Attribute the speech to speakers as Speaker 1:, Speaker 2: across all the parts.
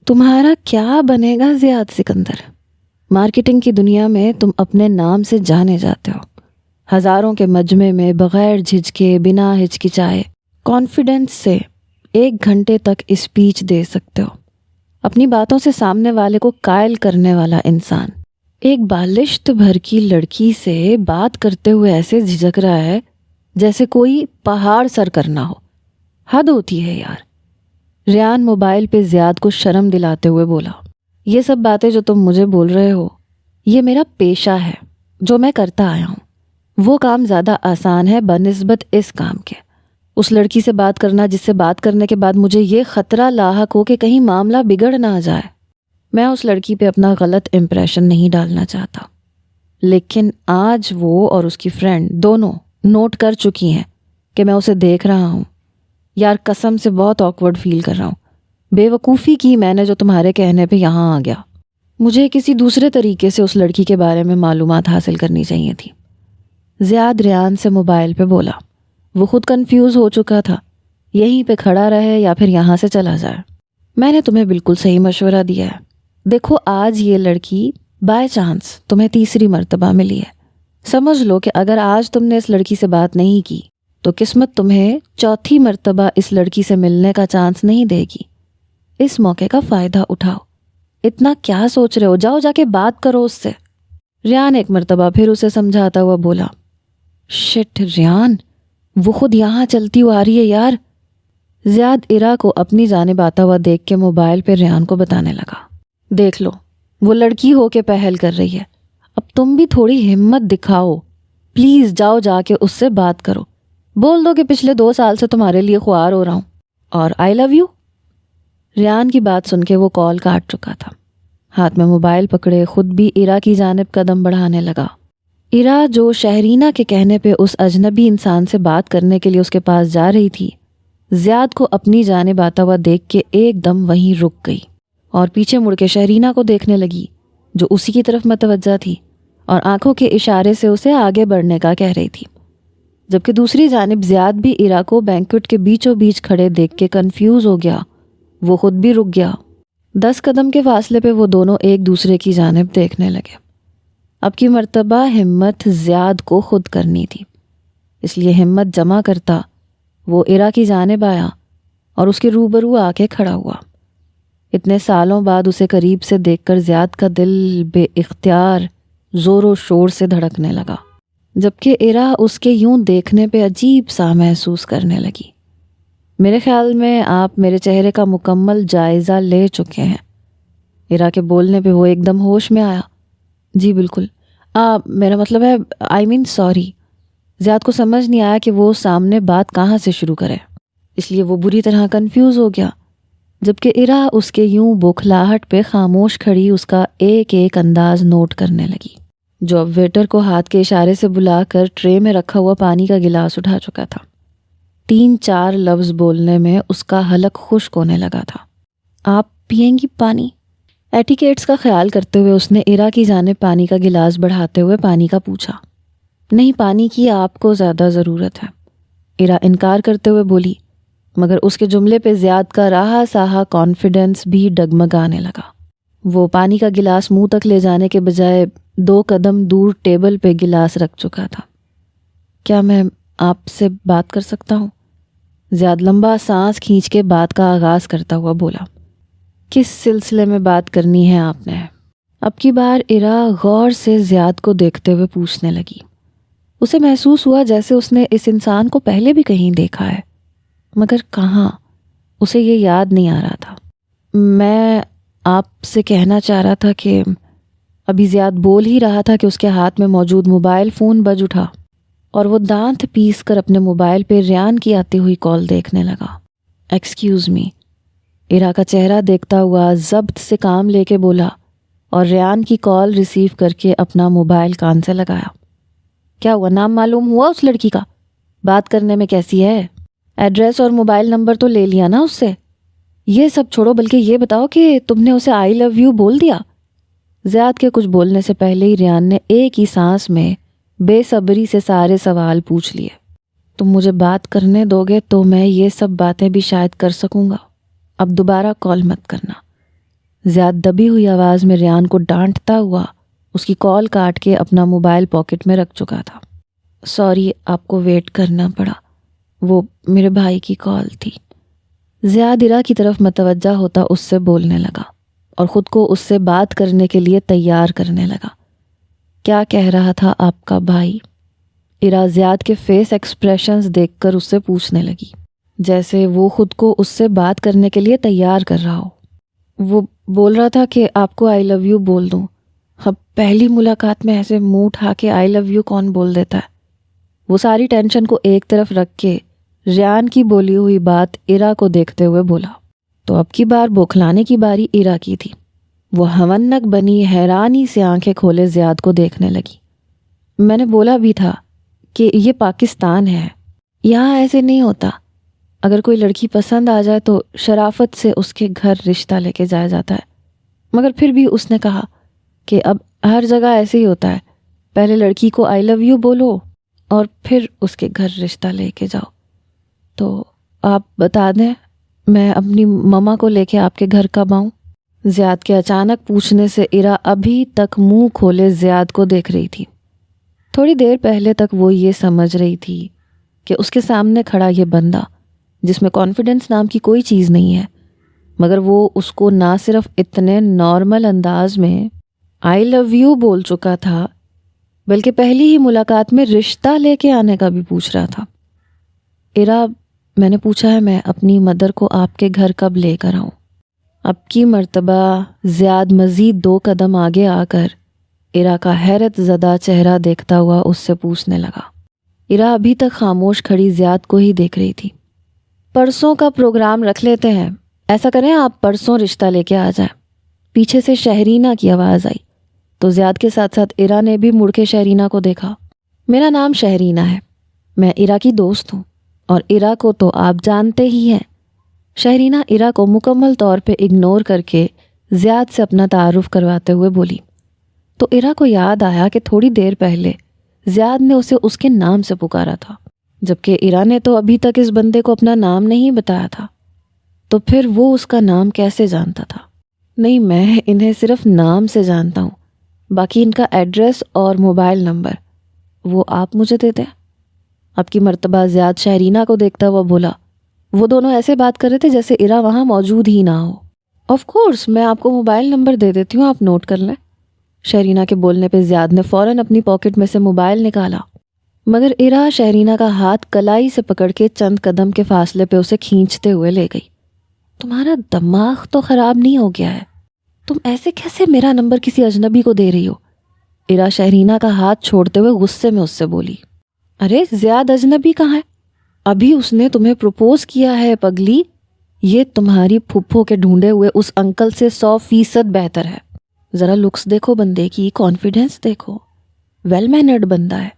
Speaker 1: تمہارا کیا بنے گا زیاد سکندر؟ مارکیٹنگ کی دنیا میں تم اپنے نام سے جانے جاتے ہو. ہزاروں کے مجمع میں بغیر جھجکے بنا ہچکچائے کانفیڈنس سے 1 گھنٹے تک اسپیچ دے سکتے ہو. اپنی باتوں سے سامنے والے کو قائل کرنے والا انسان ایک بالشت بھر کی لڑکی سے بات کرتے ہوئے ایسے جھجک رہا ہے جیسے کوئی پہاڑ سر کرنا ہو. حد ہوتی ہے یار. ریان موبائل پہ زیاد کو شرم دلاتے ہوئے بولا، یہ سب باتیں جو تم مجھے بول رہے ہو یہ میرا پیشہ ہے جو میں کرتا آیا ہوں. وہ کام زیادہ آسان ہے بنسبت اس کام کے. اس لڑکی سے بات کرنا جس سے بات کرنے کے بعد مجھے یہ خطرہ لاحق ہو کہ کہیں معاملہ بگڑ نہ جائے. میں اس لڑکی پہ اپنا غلط امپریشن نہیں ڈالنا چاہتا، لیکن آج وہ اور اس کی فرینڈ دونوں نوٹ کر چکی ہیں کہ میں اسے دیکھ رہا ہوں. یار قسم سے بہت آکورڈ فیل کر رہا ہوں. بے وقوفی کی میں نے جو تمہارے کہنے پہ یہاں آ گیا. مجھے کسی دوسرے طریقے سے اس لڑکی کے بارے میں معلومات حاصل کرنی چاہیے تھی. زیاد ریان سے موبائل پہ بولا. وہ خود کنفیوز ہو چکا تھا، یہیں پہ کھڑا رہے یا پھر یہاں سے چلا جائے. میں نے تمہیں بالکل صحیح مشورہ دیا ہے. دیکھو آج یہ لڑکی بائی چانس تمہیں تیسری مرتبہ ملی ہے. سمجھ لو کہ اگر آج تم نے اس لڑکی سے بات نہیں کی تو قسمت تمہیں چوتھی مرتبہ اس لڑکی سے ملنے کا چانس نہیں دے گی. اس موقع کا فائدہ اٹھاؤ. اتنا کیا سوچ رہے ہو؟ جاؤ جا کے بات کرو اس سے. ریان ایک مرتبہ پھر اسے سمجھاتا ہوا بولا. شٹ ریان، وہ خود یہاں چلتی ہوئی آ رہی ہے یار. زیاد ایرا کو اپنی جانب آتا ہوا دیکھ کے موبائل پہ ریان کو بتانے لگا. دیکھ لو وہ لڑکی ہو کے پہل کر رہی ہے، اب تم بھی تھوڑی ہمت دکھاؤ. پلیز جاؤ جا کے اس سے بات کرو. بول دو کہ پچھلے 2 سال سے تمہارے لیے خوار ہو رہا ہوں اور آئی لو یو. ریان کی بات سن کے وہ کال کاٹ چکا تھا. ہاتھ میں موبائل پکڑے خود بھی ایرا کی جانب قدم بڑھانے لگا. ایرا جو شہرینہ کے کہنے پہ اس اجنبی انسان سے بات کرنے کے لیے اس کے پاس جا رہی تھی، زیاد کو اپنی جانب آتا ہوا دیکھ کے ایک دم وہیں رک گئی اور پیچھے مڑ کے شہرینہ کو دیکھنے لگی جو اسی کی طرف متوجہ تھی اور آنکھوں کے اشارے سے اسے آگے بڑھنے کا کہہ رہی تھی. جبکہ دوسری جانب زیاد بھی ایرا کو بینکوٹ کے بیچوں بیچ کھڑے دیکھ کے کنفیوز ہو گیا. وہ خود بھی رک گیا. 10 قدم کے فاصلے پہ وہ دونوں ایک دوسرے کی جانب دیکھنے لگے. اب کی مرتبہ ہمت زیاد کو خود کرنی تھی، اس لیے ہمت جمع کرتا وہ ایرا کی جانب آیا اور اس کے روبرو آ کے کھڑا ہوا. اتنے سالوں بعد اسے قریب سے دیکھ کر زیاد کا دل بے اختیار زور و شور سے دھڑکنے لگا، جبکہ ایرا اس کے یوں دیکھنے پہ عجیب سا محسوس کرنے لگی. میرے خیال میں آپ میرے چہرے کا مکمل جائزہ لے چکے ہیں. ایرا کے بولنے پہ وہ ایک دم ہوش میں آیا. جی بالکل، میرا مطلب ہے سوری. زیاد کو سمجھ نہیں آیا کہ وہ سامنے بات کہاں سے شروع کرے، اس لیے وہ بری طرح کنفیوز ہو گیا. جبکہ ایرا اس کے یوں بوکھلاہٹ پہ خاموش کھڑی اس کا ایک ایک انداز نوٹ کرنے لگی، جو اب ویٹر کو ہاتھ کے اشارے سے بلا کر ٹرے میں رکھا ہوا پانی کا گلاس اٹھا چکا تھا. 3-4 لفظ بولنے میں اس کا حلق خشک ہونے لگا تھا. آپ پئیں گی پانی؟ ایٹیکیٹس کا خیال کرتے ہوئے اس نے ایرا کی جانب پانی کا گلاس بڑھاتے ہوئے پانی کا پوچھا. نہیں، پانی کی آپ کو زیادہ ضرورت ہے. ایرا انکار کرتے ہوئے بولی، مگر اس کے جملے پہ زیاد کا راہا ساہا کانفیڈنس بھی ڈگمگانے لگا. وہ پانی کا گلاس منہ تک لے جانے کے بجائے 2 قدم دور ٹیبل پہ گلاس رکھ چکا تھا. کیا میں آپ سے بات کر سکتا ہوں؟ زیاد لمبا سانس کھینچ کے بات کا آغاز کرتا ہوا بولا. کس سلسلے میں بات کرنی ہے آپ نے؟ اب کی بار ایرا غور سے زیاد کو دیکھتے ہوئے پوچھنے لگی. اسے محسوس ہوا جیسے اس نے اس انسان کو پہلے بھی کہیں دیکھا ہے، مگر کہاں؟ اسے یہ یاد نہیں آ رہا تھا. میں آپ سے کہنا چاہ رہا تھا کہ ابھی زیاد بول ہی رہا تھا کہ اس کے ہاتھ میں موجود موبائل فون بج اٹھا اور وہ دانت پیس کر اپنے موبائل پہ ریان کی آتی ہوئی کال دیکھنے لگا. Excuse me. ایرا کا چہرہ دیکھتا ہوا ضبط سے کام لے کے بولا اور ریان کی کال ریسیو کر کے اپنا موبائل کان سے لگایا. کیا ہوا؟ نام معلوم ہوا اس لڑکی کا؟ بات کرنے میں کیسی ہے؟ ایڈریس اور موبائل نمبر تو لے لیا نا اس سے؟ یہ سب چھوڑو، بلکہ یہ بتاؤ کہ تم نے اسے آئی لو یو بول دیا؟ زیاد کے کچھ بولنے سے پہلے ہی ریان نے ایک ہی سانس میں بے صبری سے سارے سوال پوچھ لیے. تم مجھے بات کرنے دو گے تو میں یہ سب باتیں بھی شاید کر سکوں گا. اب دوبارہ کال مت کرنا. زیاد دبی ہوئی آواز میں ریان کو ڈانٹتا ہوا اس کی کال کاٹ کے اپنا موبائل پاکٹ میں رکھ چکا تھا۔ سوری آپ کو ویٹ کرنا پڑا، وہ میرے بھائی کی کال تھی۔ زیاد عرا کی طرف متوجہ ہوتا اس سے بولنے لگا اور خود کو اس سے بات کرنے کے لیے تیار کرنے لگا۔ کیا کہہ رہا تھا آپ کا بھائی؟ عرا زیاد کے فیس ایکسپریشنز دیکھ کر اس سے پوچھنے لگی، جیسے وہ خود کو اس سے بات کرنے کے لیے تیار کر رہا ہو۔ وہ بول رہا تھا کہ آپ کو آئی لو یو بول دوں۔ اب پہلی ملاقات میں ایسے منہ اٹھا کے آئی لو یو کون بول دیتا ہے؟ وہ ساری ٹینشن کو ایک طرف رکھ کے ریان کی بولی ہوئی بات عرا کو دیکھتے ہوئے بولا۔ تو اب کی بار بوکھلانے کی باری عرا کی تھی۔ وہ ہونک بنی حیرانی سے آنکھیں کھولے زیاد کو دیکھنے لگی۔ میں نے بولا بھی تھا کہ یہ پاکستان ہے، یہاں ایسے نہیں ہوتا۔ اگر کوئی لڑکی پسند آ جائے تو شرافت سے اس کے گھر رشتہ لے کے جایا جاتا ہے، مگر پھر بھی اس نے کہا کہ اب ہر جگہ ایسے ہی ہوتا ہے، پہلے لڑکی کو آئی لو یو بولو اور پھر اس کے گھر رشتہ لے کے جاؤ۔ تو آپ بتا دیں میں اپنی ماما کو لے کے آپ کے گھر کب آؤں؟ زیاد کے اچانک پوچھنے سے عرا ابھی تک منہ کھولے زیاد کو دیکھ رہی تھی۔ تھوڑی دیر پہلے تک وہ یہ سمجھ رہی تھی کہ اس کے سامنے کھڑا یہ بندہ جس میں کانفیڈنس نام کی کوئی چیز نہیں ہے، مگر وہ اس کو نہ صرف اتنے نارمل انداز میں آئی لو یو بول چکا تھا بلکہ پہلی ہی ملاقات میں رشتہ لے کے آنے کا بھی پوچھ رہا تھا۔ عرا میں نے پوچھا ہے میں اپنی مدر کو آپ کے گھر کب لے کر آؤں؟ اب کی مرتبہ زیاد مزید 2 قدم آگے آ کر عرا کا حیرت زدہ چہرہ دیکھتا ہوا اس سے پوچھنے لگا۔ عرا ابھی تک خاموش کھڑی زیاد کو ہی دیکھ رہی تھی۔ پرسوں کا پروگرام رکھ لیتے ہیں، ایسا کریں آپ پرسوں رشتہ لے کے آ جائیں۔ پیچھے سے شہرینہ کی آواز آئی تو زیاد کے ساتھ ساتھ عرا نے بھی مڑ کے شہرینہ کو دیکھا۔ میرا نام شہرینہ ہے، میں عرا کی دوست ہوں اور عرا کو تو آپ جانتے ہی ہیں۔ شہرینہ عرا کو مکمل طور پہ اگنور کر کے زیاد سے اپنا تعارف کرواتے ہوئے بولی تو عرا کو یاد آیا کہ تھوڑی دیر پہلے زیاد نے اسے اس کے نام سے پکارا تھا، جبکہ عرا نے تو ابھی تک اس بندے کو اپنا نام نہیں بتایا تھا، تو پھر وہ اس کا نام کیسے جانتا تھا؟ نہیں، میں انہیں صرف نام سے جانتا ہوں، باقی ان کا ایڈریس اور موبائل نمبر وہ آپ مجھے دے دیں۔ اب کی مرتبہ زیاد شہرینہ کو دیکھتا ہوا بولا۔ وہ دونوں ایسے بات کر رہے تھے جیسے عرا وہاں موجود ہی نہ ہو۔ آف کورس میں آپ کو موبائل نمبر دے دیتی ہوں، آپ نوٹ کر لیں۔ شہرینہ کے بولنے پہ زیاد نے فوراً اپنی پاکٹ میں سے موبائل نکالا، مگر عرا شہرینہ کا ہاتھ کلائی سے پکڑ کے چند قدم کے فاصلے پہ اسے کھینچتے ہوئے لے گئی۔ تمہارا دماغ تو خراب نہیں ہو گیا ہے؟ تم ایسے کیسے میرا نمبر کسی اجنبی کو دے رہی ہو؟ عرا شہرینہ کا ہاتھ چھوڑتے ہوئے غصے میں اس سے بولی۔ ارے زیاد اجنبی کہاں ہے؟ ابھی اس نے تمہیں پروپوز کیا ہے پگلی، یہ تمہاری پھپھو کے ڈھونڈے ہوئے اس انکل سے 100% بہتر ہے۔ ذرا لکس دیکھو بندے کی، کانفیڈنس دیکھو، ویل مینرڈ بندہ ہے،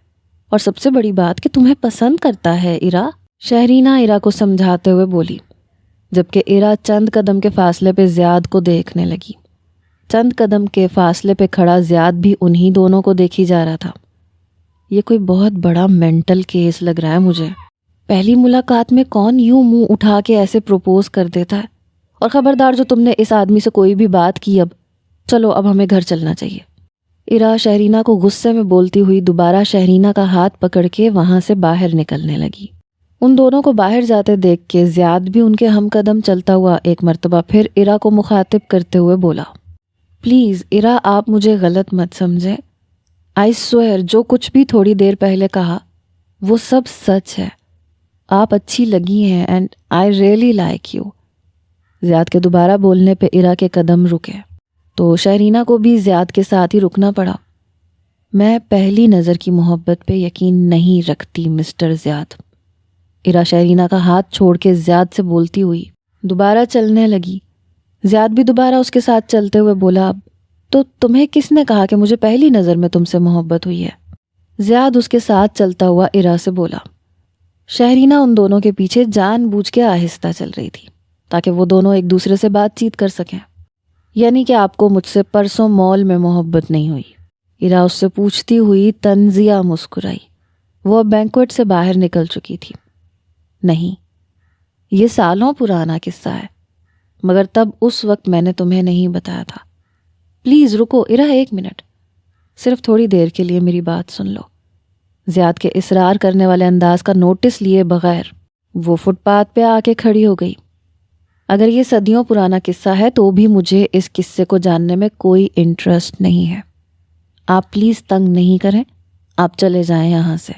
Speaker 1: اور سب سے بڑی بات کہ تمہیں پسند کرتا ہے عرا۔ شہرینہ عرا کو سمجھاتے ہوئے بولی، جبکہ عرا چند قدم کے فاصلے پہ زیاد کو دیکھنے لگی۔ چند قدم کے فاصلے پہ کھڑا زیاد بھی انہی دونوں کو دیکھی جا رہا تھا۔ یہ کوئی بہت بڑا مینٹل کیس لگ رہا ہے مجھے۔ پہلی ملاقات میں کون یوں منہ اٹھا کے ایسے پروپوز کر دیتا ہے؟ اور خبردار جو تم نے اس آدمی سے کوئی بھی بات کی، اب چلو اب ہمیں گھر چلنا چاہیے۔ عرا شہرینہ کو غصے میں بولتی ہوئی دوبارہ شہرینہ کا ہاتھ پکڑ کے وہاں سے باہر نکلنے لگی۔ ان دونوں کو باہر جاتے دیکھ کے زیاد بھی ان کے ہم قدم چلتا ہوا ایک مرتبہ پھر عرا کو مخاطب کرتے ہوئے بولا، پلیز عرا آپ مجھے غلط مت سمجھیں، آئی سوئر جو کچھ بھی تھوڑی دیر پہلے کہا وہ سب سچ ہے، آپ اچھی لگی ہیں and I really like you. زیاد کے دوبارہ بولنے پہ عرا کے قدم رکے تو شہرینہ کو بھی زیاد کے ساتھ ہی رکنا پڑا۔ میں پہلی نظر کی محبت پہ یقین نہیں رکھتی مسٹر زیاد۔ عرا شہرینہ کا ہاتھ چھوڑ کے زیاد سے بولتی ہوئی دوبارہ چلنے لگی۔ زیاد بھی دوبارہ اس کے ساتھ چلتے ہوئے بولا، اب تو تمہیں کس نے کہا کہ مجھے پہلی نظر میں تم سے محبت ہوئی ہے؟ زیاد اس کے ساتھ چلتا ہوا عرا سے بولا۔ شہرینہ ان دونوں کے پیچھے جان بوجھ کے آہستہ چل رہی تھی تاکہ وہ دونوں ایک دوسرے سے بات چیت کر سکیں۔ یعنی کہ آپ کو مجھ سے پرسوں مال میں محبت نہیں ہوئی؟ عرا اس سے پوچھتی ہوئی طنزیہ مسکرائی۔ وہ اب بینکویٹ سے باہر نکل چکی تھی۔ نہیں، یہ سالوں پرانا قصہ ہے، مگر تب اس وقت میں نے تمہیں نہیں بتایا تھا۔ پلیز رکو ارا، 1 منٹ، صرف تھوڑی دیر کے لیے میری بات سن لو۔ زیاد کے اصرار کرنے والے انداز کا نوٹس لیے بغیر وہ فٹ پاتھ پہ آ کے کھڑی ہو گئی۔ اگر یہ صدیوں پرانا قصہ ہے تو بھی مجھے اس قصے کو جاننے میں کوئی انٹرسٹ نہیں ہے۔ آپ پلیز تنگ نہیں کریں، آپ چلے جائیں یہاں سے۔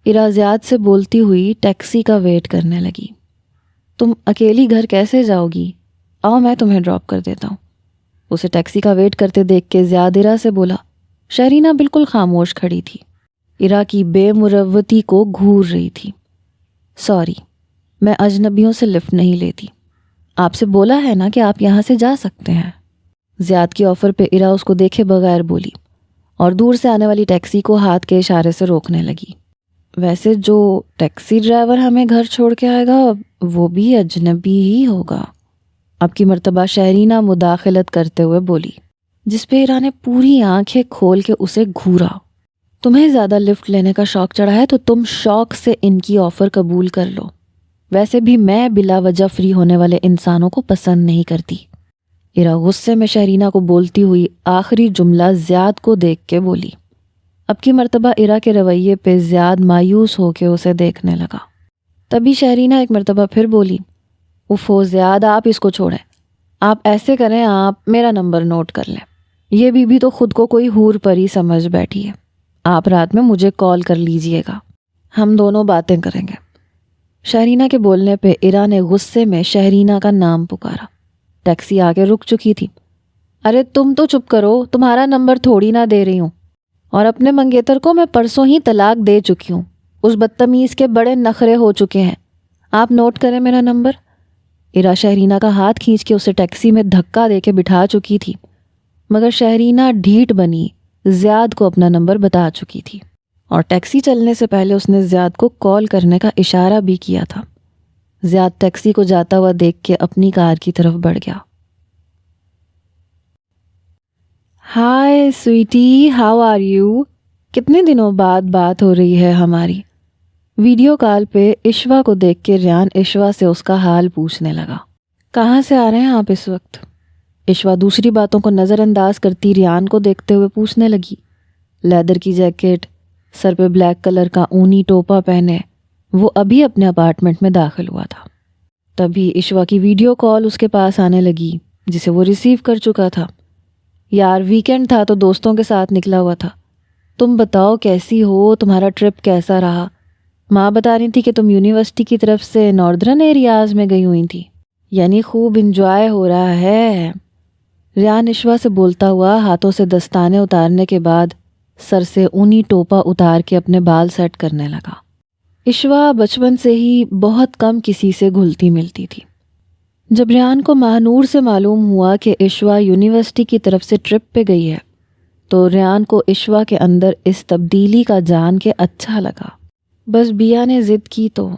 Speaker 1: ارا زیاد سے بولتی ہوئی ٹیکسی کا ویٹ کرنے لگی۔ تم اکیلی گھر کیسے جاؤ گی؟ آؤ میں تمہیں ڈراپ کر دیتا ہوں۔ اسے ٹیکسی کا ویٹ کرتے دیکھ کے زیاد ارا سے بولا۔ شہرینہ بالکل خاموش کھڑی تھی، ارا کی بے مروتی کو گھور رہی تھی۔ سوری، میں اجنبیوں سے لفٹ نہیں لیتی، آپ سے بولا ہے نا کہ آپ یہاں سے جا سکتے ہیں۔ زیاد کی آفر پہ ارا اس کو دیکھے بغیر بولی اور دور سے آنے والی ٹیکسی کو ہاتھ کے اشارے سے روکنے لگی۔ ویسے جو ٹیکسی ڈرائیور ہمیں گھر چھوڑ کے آئے گا وہ بھی اجنبی ہی ہوگا، اب کی مرتبہ شہرینہ مداخلت کرتے ہوئے بولی، جس پہ ارا نے پوری آنکھیں کھول کے اسے گھورا۔ تمہیں زیادہ لفٹ لینے کا شوق چڑھا ہے تو تم شوق سے ان کی آفر قبول کر لو، ویسے بھی میں بلا وجہ فری ہونے والے انسانوں کو پسند نہیں کرتی۔ ارا غصے میں شہرینہ کو بولتی ہوئی آخری جملہ زیاد کو دیکھ کے بولی۔ اب کی مرتبہ ارا کے رویے پہ زیاد مایوس ہو کے اسے دیکھنے لگا۔ تبھی شہرینہ ایک مرتبہ پھر بولی، اوفو زیاد آپ اس کو چھوڑیں، آپ ایسے کریں، آپ میرا نمبر نوٹ کر لیں، یہ بی تو خود کو کوئی حور پری سمجھ بیٹھی ہے، آپ رات میں مجھے کال کر لیجئے گا، ہم دونوں باتیں کریں گے۔ شہرینہ کے بولنے پہ ارا نے غصے میں شہرینہ کا نام پکارا۔ ٹیکسی آگے رک چکی تھی۔ ارے تم تو چپ کرو، تمہارا نمبر تھوڑی نہ دے رہی ہوں، اور اپنے منگیتر کو میں پرسوں ہی طلاق دے چکی ہوں، اس بدتمیز کے بڑے نخرے ہو چکے ہیں، آپ نوٹ کریں میرا نمبر۔ ارا شہرینہ کا ہاتھ کھینچ کے اسے ٹیکسی میں دھکا دے کے بٹھا چکی تھی، مگر شہرینہ ڈھیٹ بنی زیاد کو اپنا نمبر بتا چکی تھی، اور ٹیکسی چلنے سے پہلے اس نے زیاد کو کال کرنے کا اشارہ بھی کیا تھا۔ زیاد ٹیکسی کو جاتا ہوا دیکھ کے اپنی کار کی طرف بڑھ گیا۔ ہائے سویٹی، ہاؤ آر یو؟ کتنے دنوں بعد بات ہو رہی ہے ہماری۔ ویڈیو کال پہ عشوہ کو دیکھ کے ریان عشوہ سے اس کا حال پوچھنے لگا۔ کہاں سے آ رہے ہیں آپ اس وقت؟ عشوہ دوسری باتوں کو نظر انداز کرتی ریان کو دیکھتے ہوئے پوچھنے لگی۔ لیدر کی جیکٹ، سر پہ بلیک کلر کا اونی ٹوپا پہنے وہ ابھی اپنے اپارٹمنٹ میں داخل ہوا تھا۔ تبھی عشوہ کی ویڈیو کال اس کے پاس آنے لگی، جسے وہ ریسیو کر چکا تھا۔ یار ویکینڈ تھا تو دوستوں کے ساتھ نکلا ہوا تھا، تم بتاؤ کیسی ہو، تمہارا ٹرپ کیسا رہا؟ ماں بتا رہی تھی کہ تم یونیورسٹی کی طرف سے ناردرن ایریاز میں گئی ہوئی تھی، یعنی خوب انجوائے ہو رہا ہے۔ ریان عشوہ سے بولتا ہوا ہاتھوں سے دستانے اتارنے کے بعد سر سے اونی ٹوپا اتار کے اپنے بال سیٹ کرنے لگا۔ عشوہ بچپن سے ہی بہت کم کسی سے گھلتی ملتی تھی۔ جب ریان کو ماہنور سے معلوم ہوا کہ عشوہ یونیورسٹی کی طرف سے ٹرپ پہ گئی ہے تو ریان کو عشوہ کے اندر اس تبدیلی کا جان کے اچھا لگا۔ بس بیا نے ضد کی تو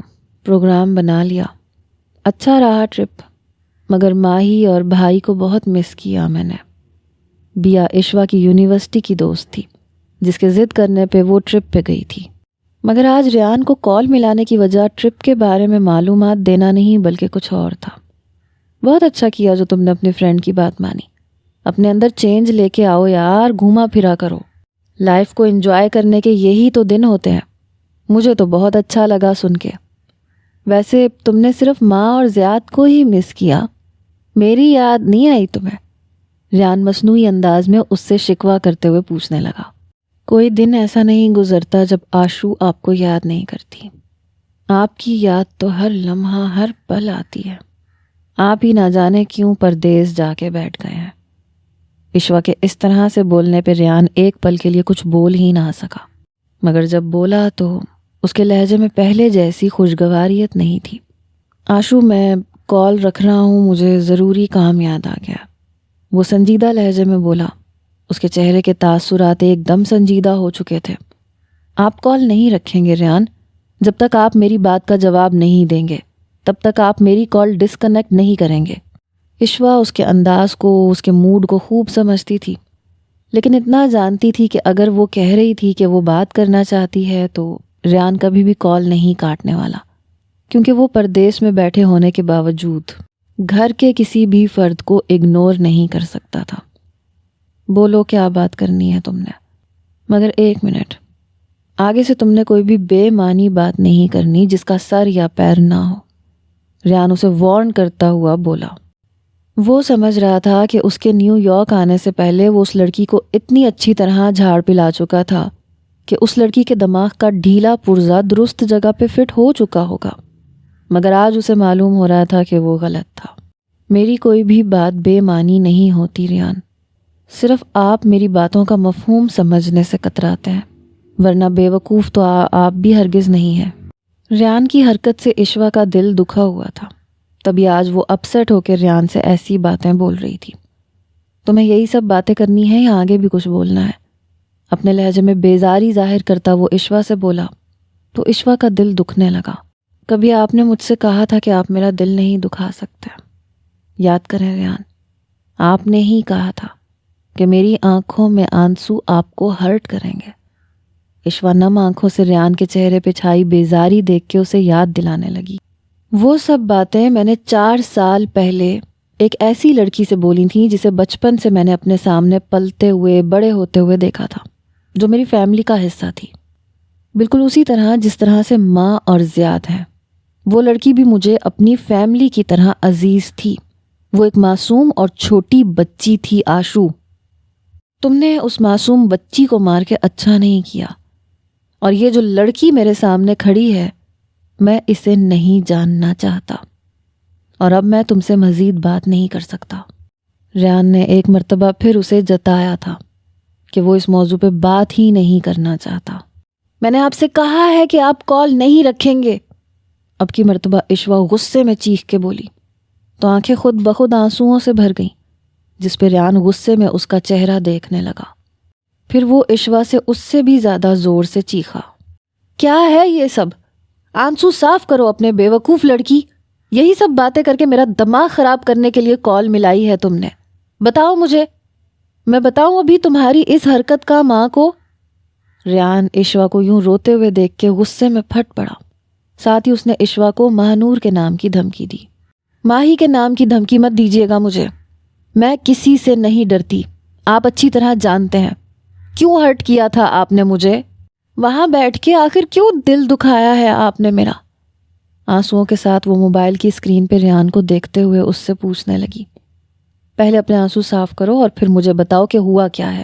Speaker 1: پروگرام بنا لیا۔ اچھا رہا ٹرپ، مگر ماہی اور بھائی کو بہت مس کیا میں نے۔ بیا عشوہ کی یونیورسٹی کی دوست تھی جس کے ضد کرنے پہ وہ ٹرپ پہ گئی تھی، مگر آج ریان کو کال ملانے کی وجہ ٹرپ کے بارے میں معلومات دینا نہیں بلکہ کچھ اور تھا۔ بہت اچھا کیا جو تم نے اپنی فرینڈ کی بات مانی، اپنے اندر چینج لے کے آؤ یار، گھوما پھرا کرو، لائف کو انجوائے کرنے کے یہی تو دن ہوتے ہیں۔ مجھے تو بہت اچھا لگا سن کے۔ ویسے تم نے صرف ماں اور زیاد کو ہی مس کیا، میری یاد نہیں آئی تمہیں؟ ریان مصنوعی انداز میں اس سے شکوہ کرتے ہوئے پوچھنے لگا۔ کوئی دن ایسا نہیں گزرتا جب آشو آپ کو یاد نہیں کرتی، آپ کی یاد تو ہر لمحہ ہر پل آتی ہے، آپ ہی نہ جانے کیوں پردیس جا کے بیٹھ گئے ہیں۔ عشوہ کے اس طرح سے بولنے پہ ریان ایک پل کے لیے کچھ بول ہی نہ سکا، مگر جب بولا تو اس کے لہجے میں پہلے جیسی خوشگواریت نہیں تھی۔ آشو میں کال رکھ رہا ہوں، مجھے ضروری کام یاد آ گیا، وہ سنجیدہ لہجے میں بولا۔ اس کے چہرے کے تاثرات ایک دم سنجیدہ ہو چکے تھے۔ آپ کال نہیں رکھیں گے ریان، جب تک آپ میری بات کا جواب نہیں دیں گے تب تک آپ میری کال ڈسکنیکٹ نہیں کریں گے۔ عشوہ اس کے انداز کو، اس کے موڈ کو خوب سمجھتی تھی، لیکن اتنا جانتی تھی کہ اگر وہ کہہ رہی تھی کہ وہ بات کرنا چاہتی ہے تو ریان کبھی بھی کال نہیں کاٹنے والا، کیونکہ وہ پردیس میں بیٹھے ہونے کے باوجود گھر کے کسی بھی فرد کو اگنور نہیں کر سکتا تھا۔ بولو کیا بات کرنی ہے تم نے، مگر 1 منٹ، آگے سے تم نے کوئی بھی بے معنی بات نہیں کرنی جس کا سر یا پیر نہ ہو، ریان اسے وارن کرتا ہوا بولا۔ وہ سمجھ رہا تھا کہ اس کے نیو یارک آنے سے پہلے وہ اس لڑکی کو اتنی اچھی طرح جھاڑ پلا چکا تھا کہ اس لڑکی کے دماغ کا ڈھیلا پرزا درست جگہ پہ فٹ ہو چکا ہوگا، مگر آج اسے معلوم ہو رہا تھا کہ وہ غلط تھا۔ میری کوئی بھی بات بے معنی نہیں ہوتی ریان، صرف آپ میری باتوں کا مفہوم سمجھنے سے کتراتے ہیں، ورنہ بے وقوف تو آپ بھی ہرگز نہیں ہیں۔ ریان کی حرکت سے عشوہ کا دل دکھا ہوا تھا، تبھی آج وہ اپسٹ ہو کے ریان سے ایسی باتیں بول رہی تھی۔ تمہیں یہی سب باتیں کرنی ہے یا آگے بھی کچھ بولنا ہے؟ اپنے لہجے میں بیزاری ظاہر کرتا وہ عشوہ سے بولا تو عشوہ کا دل دکھنے لگا۔ کبھی آپ نے مجھ سے کہا تھا کہ آپ میرا دل نہیں دکھا سکتے، یاد کریں ریان، آپ نے ہی کہا تھا کہ میری آنکھوں میں آنسو آپ کو ہرٹ کریں گے۔ عشوہ نم آنکھوں سے ریان کے چہرے پہ چھائی بیزاری دیکھ کے اسے یاد دلانے لگی۔ وہ سب باتیں میں نے 4 سال پہلے ایک ایسی لڑکی سے بولی تھیں جسے بچپن سے میں نے اپنے سامنے پلتے ہوئے بڑے ہوتے ہوئے دیکھا تھا، جو میری فیملی کا حصہ تھی، بالکل اسی طرح جس طرح سے ماں اور زیاد ہیں۔ وہ لڑکی بھی مجھے اپنی فیملی کی طرح عزیز تھی۔ وہ ایک معصوم اور چھوٹی بچی تھی آشو۔ تم نے اس معصوم بچی کو مار کے اچھا نہیں کیا، اور یہ جو لڑکی میرے سامنے کھڑی ہے میں اسے نہیں جاننا چاہتا، اور اب میں تم سے مزید بات نہیں کر سکتا۔ ریان نے ایک مرتبہ پھر اسے جتایا تھا کہ وہ اس موضوع پہ بات ہی نہیں کرنا چاہتا۔ میں نے آپ سے کہا ہے کہ آپ کال نہیں رکھیں گے۔ اب کی مرتبہ عشوہ غصے میں چیخ کے بولی تو آنکھیں خود بخود آنسوؤں سے بھر گئیں، جس پہ ریان غصے میں اس کا چہرہ دیکھنے لگا۔ پھر وہ عشوہ سے اس سے بھی زیادہ زور سے چیخا، کیا ہے یہ سب؟ آنسو صاف کرو اپنے بے وقوف لڑکی، یہی سب باتیں کر کے میرا دماغ خراب کرنے کے لیے کال ملائی ہے تم نے؟ بتاؤ مجھے، میں بتاؤں ابھی تمہاری اس حرکت کا ماں کو؟ ریان عشوہ کو یوں روتے ہوئے دیکھ کے غصے میں پھٹ پڑا، ساتھ ہی اس نے عشوہ کو ماہنور کے نام کی دھمکی دی۔ ماہی کے نام کی دھمکی مت دیجیے گا مجھے، میں کسی سے نہیں ڈرتی، آپ اچھی طرح جانتے ہیں۔ کیوں ہرٹ کیا تھا آپ نے مجھے؟ وہاں بیٹھ کے آخر کیوں دل دکھایا ہے آپ نے میرا؟ آنسوؤں کے ساتھ وہ موبائل کی اسکرین پہ ریان کو دیکھتے ہوئے اس سے پوچھنے لگی، پہلے اپنے آنسو صاف کرو اور پھر مجھے بتاؤ کہ ہوا کیا ہے۔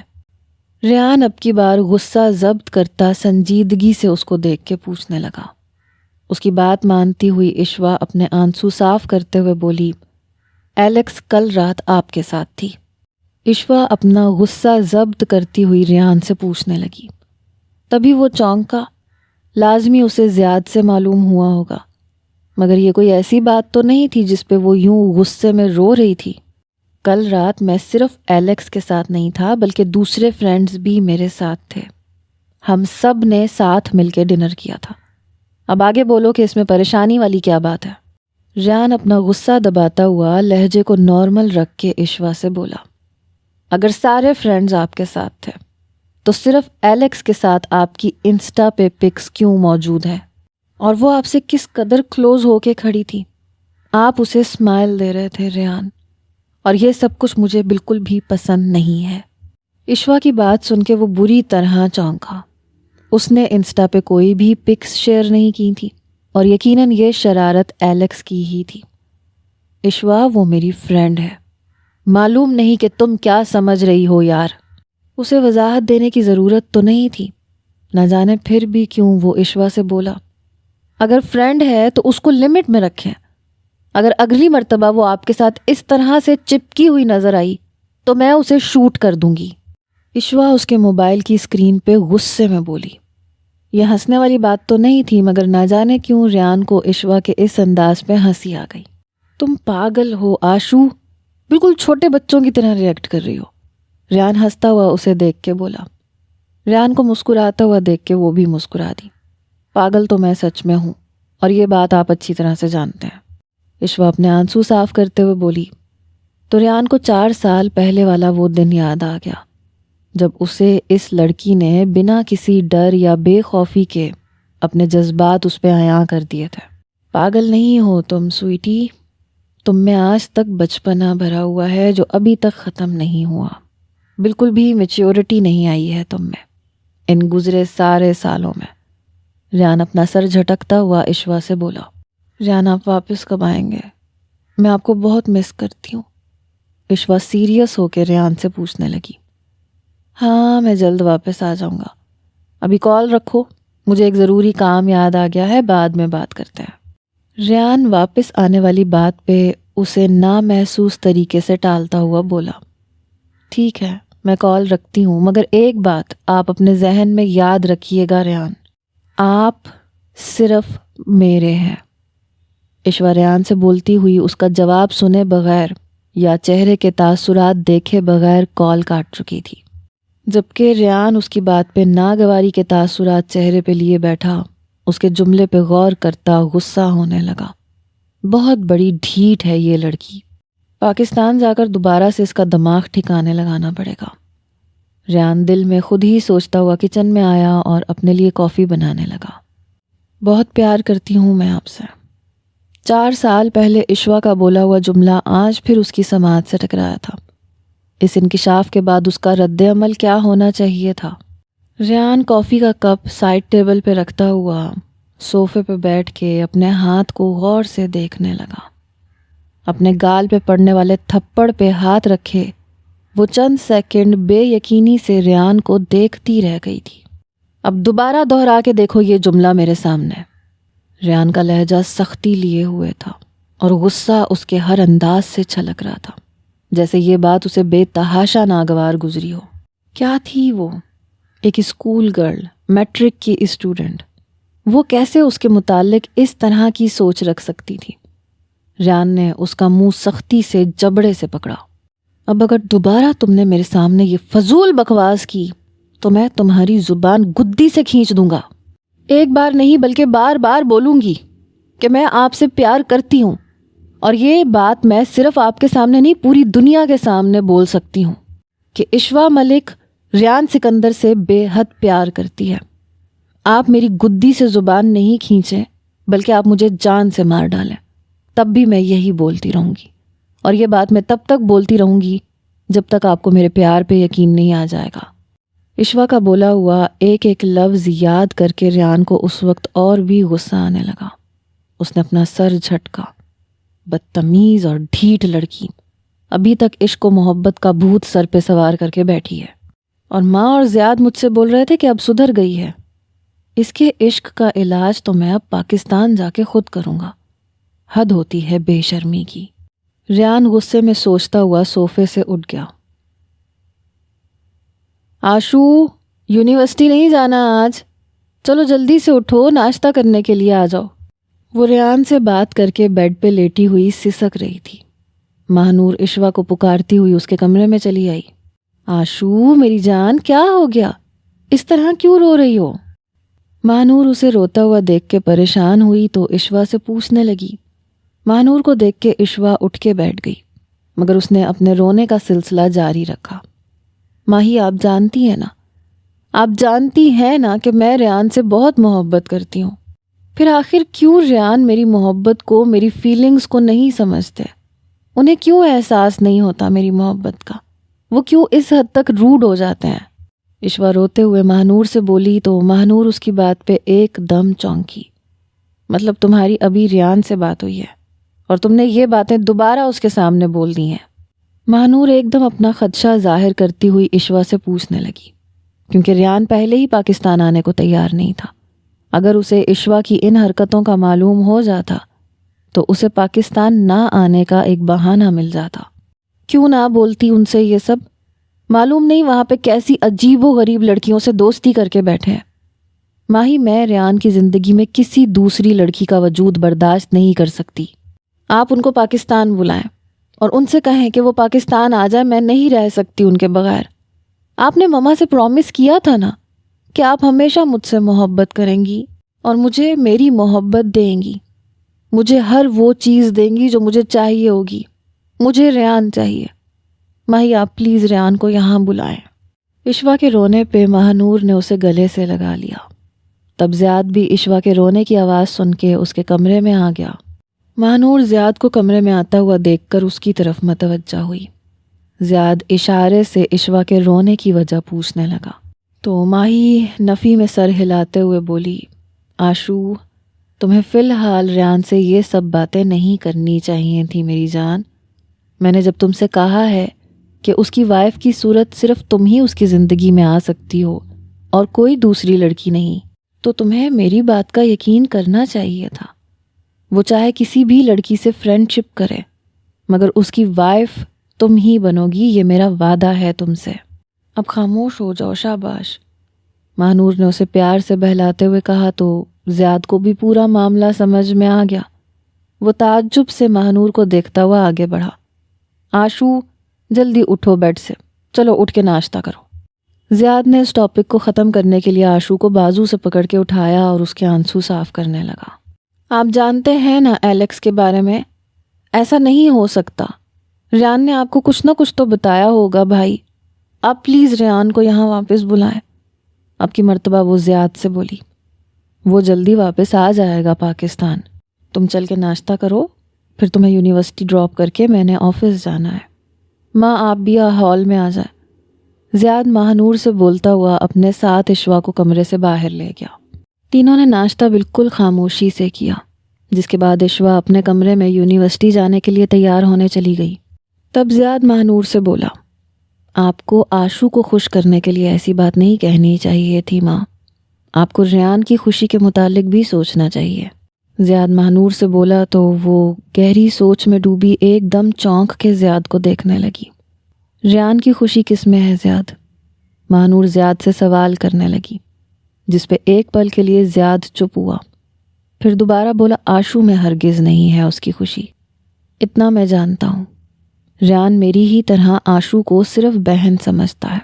Speaker 1: ریان اب کی بار غصہ ضبط کرتا سنجیدگی سے اس کو دیکھ کے پوچھنے لگا۔ اس کی بات مانتی ہوئی عشوہ اپنے آنسو صاف کرتے ہوئے بولی، ایلیکس کل رات آپ کے ساتھ تھی۔ عشوہ اپنا غصہ ضبط کرتی ہوئی ریان سے پوچھنے لگی۔ تبھی وہ چونکا، لازمی اسے زیاد سے معلوم ہوا ہوگا، مگر یہ کوئی ایسی بات تو نہیں تھی جس پہ وہ یوں غصے میں رو رہی تھی۔ کل رات میں صرف ایلیکس کے ساتھ نہیں تھا بلکہ دوسرے فرینڈز بھی میرے ساتھ تھے، ہم سب نے ساتھ مل کے ڈنر کیا تھا۔ اب آگے بولو کہ اس میں پریشانی والی کیا بات ہے؟ ریان اپنا غصہ دباتا ہوا لہجے کو نارمل رکھ کے عشوہ سے بولا، اگر سارے فرینڈز آپ کے ساتھ تھے تو صرف ایلیکس کے ساتھ آپ کی انسٹا پہ پکس کیوں موجود ہے؟ اور وہ آپ سے کس قدر کلوز ہو کے کھڑی تھی؟ آپ اسے اسمائل دے رہے تھے ریان، اور یہ سب کچھ مجھے بالکل بھی پسند نہیں ہے۔ عشوہ کی بات سن کے وہ بری طرح چونکا۔ اس نے انسٹا پہ کوئی بھی پکس شیئر نہیں کی تھی، اور یقیناً یہ شرارت ایلیکس کی ہی تھی۔ عشوہ وہ میری فرینڈ ہے، معلوم نہیں کہ تم کیا سمجھ رہی ہو یار۔ اسے وضاحت دینے کی ضرورت تو نہیں تھی، نہ جانے پھر بھی کیوں وہ عشوہ سے بولا، اگر فرینڈ ہے تو اس کو لمٹ میں رکھیں، اگر اگلی مرتبہ وہ آپ کے ساتھ اس طرح سے چپکی ہوئی نظر آئی تو میں اسے شوٹ کر دوں گی۔ عشوہ اس کے موبائل کی اسکرین پہ غصے میں بولی۔ یہ ہنسنے والی بات تو نہیں تھی، مگر نہ جانے کیوں ریان کو عشوہ کے اس انداز پہ ہنسی آ گئی۔ تم پاگل ہو آشو، بالکل چھوٹے بچوں کی طرح ریئیکٹ کر رہی ہو۔ ریان ہنستا ہوا اسے دیکھ کے بولا۔ ریان کو مسکراتا ہوا دیکھ کے وہ بھی مسکرا دی۔ پاگل تو میں سچ میں ہوں، اور یہ بات آپ اچھی طرح سے جانتے ہیں۔ عشوہ اپنے آنسو صاف کرتے ہوئے بولی تو ریان کو 4 سال پہلے والا وہ دن یاد آ گیا جب اسے اس لڑکی نے بنا کسی ڈر یا بے خوفی کے اپنے جذبات اس پہ عیاں کر دیے تھے۔ پاگل نہیں ہو تم سویٹی، تم میں آج تک بچپنا بھرا ہوا ہے جو ابھی تک ختم نہیں ہوا. بالکل بھی میچیورٹی نہیں آئی ہے تم میں ان گزرے سارے سالوں میں. ریان اپنا سر جھٹکتا ہوا عشوہ سے بولا. ریان آپ واپس کب آئیں گے؟ میں آپ کو بہت مس کرتی ہوں. عشوہ سیریس ہو کے ریان سے پوچھنے لگی. ہاں میں جلد واپس آ جاؤں گا. ابھی کال رکھو, مجھے ایک ضروری کام یاد آ گیا ہے, بعد میں بات کرتے ہیں. ریان واپس آنے والی بات پہ اسے نامحسوس طریقے سے ٹالتا ہوا بولا. ٹھیک ہے میں کال رکھتی ہوں, مگر ایک بات آپ اپنے ذہن میں یاد رکھیے گا ریان, آپ صرف میرے ہیں. عشوہ ریان سے بولتی ہوئی اس کا جواب سنے بغیر یا چہرے کے تاثرات دیکھے بغیر کال کاٹ چکی تھی. جبکہ ریان اس کی بات پہ ناگواری کے تاثرات چہرے پہ لیے بیٹھا, اس کے جملے پہ غور کرتا غصہ ہونے لگا. بہت بڑی ڈھیٹ ہے یہ لڑکی, پاکستان جا کر دوبارہ سے اس کا دماغ ٹھکانے لگانا پڑے گا. ریان دل میں خود ہی سوچتا ہوا کچن میں آیا اور اپنے لیے کافی بنانے لگا. بہت پیار کرتی ہوں میں آپ سے. 4 سال پہلے عشوہ کا بولا ہوا جملہ آج پھر اس کی سماعت سے ٹکرایا تھا. اس انکشاف کے بعد اس کا رد عمل کیا ہونا چاہیے تھا؟ ریان کافی کا کپ سائڈ ٹیبل پہ رکھتا ہوا صوفے پہ بیٹھ کے اپنے ہاتھ کو غور سے دیکھنے لگا. اپنے گال پہ پڑنے والے تھپڑ پہ ہاتھ رکھے وہ چند سیکنڈ بے یقینی سے ریان کو دیکھتی رہ گئی تھی. اب دوبارہ دہرا کے دیکھو یہ جملہ میرے سامنے. ریان کا لہجہ سختی لیے ہوئے تھا اور غصہ اس کے ہر انداز سے چھلک رہا تھا, جیسے یہ بات اسے بے تحاشا ناگوار گزری ہو. کیا تھی وہ؟ ایک اسکول گرل, میٹرک کی اسٹوڈنٹ. وہ کیسے اس کے متعلق اس طرح کی سوچ رکھ سکتی تھی؟ ریان نے اس کا منہ سختی سے جبڑے سے پکڑا. اب اگر دوبارہ تم نے میرے سامنے یہ فضول بکواس کی تو میں تمہاری زبان گدی سے کھینچ دوں گا. ایک بار نہیں بلکہ بار بار بولوں گی کہ میں آپ سے پیار کرتی ہوں, اور یہ بات میں صرف آپ کے سامنے نہیں پوری دنیا کے سامنے بول سکتی ہوں کہ عشوہ ملک ریان سکندر سے بے حد پیار کرتی ہے. آپ میری گدی سے زبان نہیں کھینچیں بلکہ آپ مجھے جان سے مار ڈالیں, تب بھی میں یہی بولتی رہوں گی. اور یہ بات میں تب تک بولتی رہوں گی جب تک آپ کو میرے پیار پہ یقین نہیں آ جائے گا. عشوہ کا بولا ہوا ایک ایک لفظ یاد کر کے ریان کو اس وقت اور بھی غصہ آنے لگا. اس نے اپنا سر جھٹکا. بدتمیز اور ڈھیٹ لڑکی, ابھی تک عشق و محبت کا بھوت سر پہ سوار کر کے بیٹھی ہے, اور ماں اور زیاد مجھ سے بول رہے تھے کہ اب سدھر گئی ہے. اس کے عشق کا علاج تو میں اب پاکستان جا کے خود کروں گا. حد ہوتی ہے بے شرمی کی. ریان غصے میں سوچتا ہوا صوفے سے اٹھ گیا. آشو, یونیورسٹی نہیں جانا آج؟ چلو جلدی سے اٹھو, ناشتہ کرنے کے لیے آ جاؤ. وہ ریان سے بات کر کے بیڈ پہ لیٹی ہوئی سسک رہی تھی. ماہنور عشوہ کو پکارتی ہوئی اس کے کمرے میں چلی آئی. آشو میری جان, کیا ہو گیا؟ اس طرح کیوں رو رہی ہو؟ ماہنور اسے روتا ہوا دیکھ کے پریشان ہوئی تو عشوہ سے پوچھنے لگی. ماہنور کو دیکھ کے عشوہ اٹھ کے بیٹھ گئی, مگر اس نے اپنے رونے کا سلسلہ جاری رکھا. ماہی آپ جانتی ہیں نا کہ میں ریان سے بہت محبت کرتی ہوں. پھر آخر کیوں ریان میری محبت کو, میری فیلنگز کو نہیں سمجھتے؟ انہیں کیوں احساس نہیں ہوتا میری محبت کا؟ وہ کیوں اس حد تک روڈ ہو جاتے ہیں؟ عشوہ روتے ہوئے ماہنور سے بولی تو ماہنور اس کی بات پہ ایک دم چونکی. مطلب تمہاری ابھی ریان سے بات ہوئی ہے اور تم نے یہ باتیں دوبارہ اس کے سامنے بول دی ہیں؟ ماہنور ایک دم اپنا خدشہ ظاہر کرتی ہوئی عشوہ سے پوچھنے لگی, کیونکہ ریان پہلے ہی پاکستان آنے کو تیار نہیں تھا. اگر اسے عشوہ کی ان حرکتوں کا معلوم ہو جاتا تو اسے پاکستان نہ آنے کا ایک بہانہ مل جاتا. کیوں نہ بولتی ان سے یہ سب؟ معلوم نہیں وہاں پہ کیسی عجیب و غریب لڑکیوں سے دوستی کر کے بیٹھے ہیں. ماہی, میں ریان کی زندگی میں کسی دوسری لڑکی کا وجود برداشت نہیں کر سکتی. آپ ان کو پاکستان بلائیں اور ان سے کہیں کہ وہ پاکستان آ جائے, میں نہیں رہ سکتی ان کے بغیر. آپ نے مما سے پرومس کیا تھا نا کہ آپ ہمیشہ مجھ سے محبت کریں گی اور مجھے میری محبت دیں گی, مجھے ہر وہ چیز دیں گی جو مجھے چاہیے ہوگی. مجھے ریان چاہیے. ماہی آپ پلیز ریان کو یہاں بلائیں. عشوہ کے رونے پہ ماہنور نے اسے گلے سے لگا لیا. تب زیاد بھی عشوہ کے رونے کی آواز سن کے اس کے کمرے میں آ گیا. ماہنور زیاد کو کمرے میں آتا ہوا دیکھ کر اس کی طرف متوجہ ہوئی۔ زیاد اشارے سے عشوہ کے رونے کی وجہ پوچھنے لگا تو ماہی نفی میں سر ہلاتے ہوئے بولی، آشو، تمہیں فی الحال ریان سے یہ سب باتیں نہیں کرنی چاہیے تھی میری جان۔ میں نے جب تم سے کہا ہے کہ اس کی وائف کی صورت صرف تم ہی اس کی زندگی میں آ سکتی ہو اور کوئی دوسری لڑکی نہیں، تو تمہیں میری بات کا یقین کرنا چاہیے تھا۔ وہ چاہے کسی بھی لڑکی سے فرینڈ شپ کرے، مگر اس کی وائف تم ہی بنو گی، یہ میرا وعدہ ہے تم سے۔ اب خاموش ہو جاؤ، شاباش۔ ماہنور نے اسے پیار سے بہلاتے ہوئے کہا تو زیاد کو بھی پورا معاملہ سمجھ میں آ گیا۔ وہ تعجب سے ماہنور کو دیکھتا ہوا آگے بڑھا، آشو جلدی اٹھو بیڈ سے، چلو اٹھ کے ناشتہ کرو۔ زیاد نے اس ٹاپک کو ختم کرنے کے لیے آشو کو بازو سے پکڑ کے اٹھایا اور اس کے آنسو صاف کرنے لگا۔ آپ جانتے ہیں نا ایلیکس کے بارے میں، ایسا نہیں ہو سکتا۔ ریان نے آپ کو کچھ نہ کچھ تو بتایا ہوگا بھائی، آپ پلیز ریان کو یہاں واپس بلائیں۔ اب کی مرتبہ وہ زیاد سے بولی، وہ جلدی واپس آ جائے گا پاکستان، تم چل کے ناشتہ کرو، پھر تمہیں یونیورسٹی ڈراپ کر کے میں نے آفس جانا ہے۔ ماں آپ بھی ہال میں آ جائیں۔ زیاد ماہنور سے بولتا ہوا اپنے ساتھ عشوہ کو کمرے سے باہر لے گیا۔ تینوں نے ناشتہ بالکل خاموشی سے کیا، جس کے بعد عشوہ اپنے کمرے میں یونیورسٹی جانے کے لیے تیار ہونے چلی گئی۔ تب زیاد ماہنور سے بولا، آپ کو آشو کو خوش کرنے کے لیے ایسی بات نہیں کہنی چاہیے تھی ماں، آپ کو ریان کی خوشی کے متعلق بھی سوچنا چاہیے۔ زیاد ماہنور سے بولا تو وہ گہری سوچ میں ڈوبی ایک دم چونک کے زیاد کو دیکھنے لگی۔ ریان کی خوشی کس میں ہے زیاد؟ ماہنور زیاد سے سوال کرنے لگی، جس پہ ایک پل کے لیے زیاد چپ ہوا، پھر دوبارہ بولا، آشو میں ہرگز نہیں ہے اس کی خوشی، اتنا میں جانتا ہوں۔ ریان میری ہی طرح آشو کو صرف بہن سمجھتا ہے،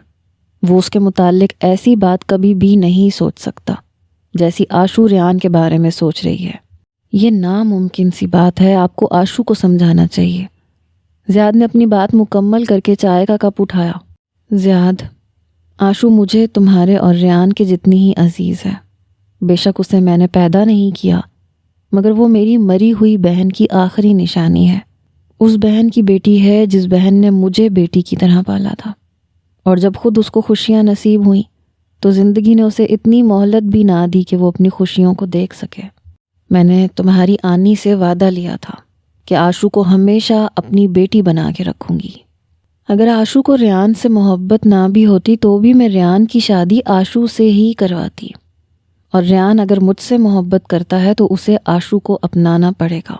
Speaker 1: وہ اس کے متعلق ایسی بات کبھی بھی نہیں سوچ سکتا جیسی آشو ریان کے بارے میں سوچ رہی ہے۔ یہ ناممکن سی بات ہے، آپ کو آشو کو سمجھانا چاہیے۔ زیاد نے اپنی بات مکمل کر کے چائے کا کپ اٹھایا۔ زیاد، آشو مجھے تمہارے اور ریان کے جتنی ہی عزیز ہے، بے شک اسے میں نے پیدا نہیں کیا، مگر وہ میری مری ہوئی بہن کی آخری نشانی ہے، اس بہن کی بیٹی ہے جس بہن نے مجھے بیٹی کی طرح پالا تھا، اور جب خود اس کو خوشیاں نصیب ہوئیں تو زندگی نے اسے اتنی مہلت بھی نہ دی کہ وہ اپنی خوشیوں کو دیکھ سکے۔ میں نے تمہاری آنی سے وعدہ لیا تھا کہ آشو کو ہمیشہ اپنی بیٹی بنا کے رکھوں گی۔ اگر آشو کو ریان سے محبت نہ بھی ہوتی تو بھی میں ریان کی شادی آشو سے ہی کرواتی، اور ریان اگر مجھ سے محبت کرتا ہے تو اسے آشو کو اپنانا پڑے گا،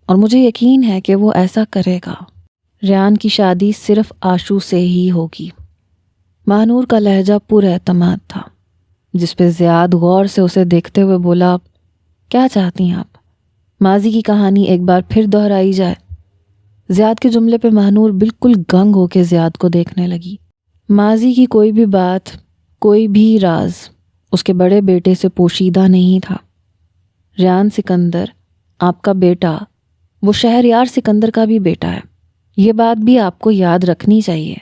Speaker 1: اور مجھے یقین ہے کہ وہ ایسا کرے گا۔ ریان کی شادی صرف آشو سے ہی ہوگی۔ ماہنور کا لہجہ پر اعتماد تھا، جس پہ زیاد غور سے اسے دیکھتے ہوئے بولا، کیا چاہتی ہیں آپ؟ ماضی کی کہانی ایک بار پھر دہرائی جائے؟ زیاد کے جملے پہ ماہنور بالکل گنگ ہو کے زیاد کو دیکھنے لگی۔ ماضی کی کوئی بھی بات، کوئی بھی راز اس کے بڑے بیٹے سے پوشیدہ نہیں تھا۔ ریان سکندر، آپ کا بیٹا، وہ شہریار سکندر کا بھی بیٹا ہے، یہ بات بھی آپ کو یاد رکھنی چاہیے۔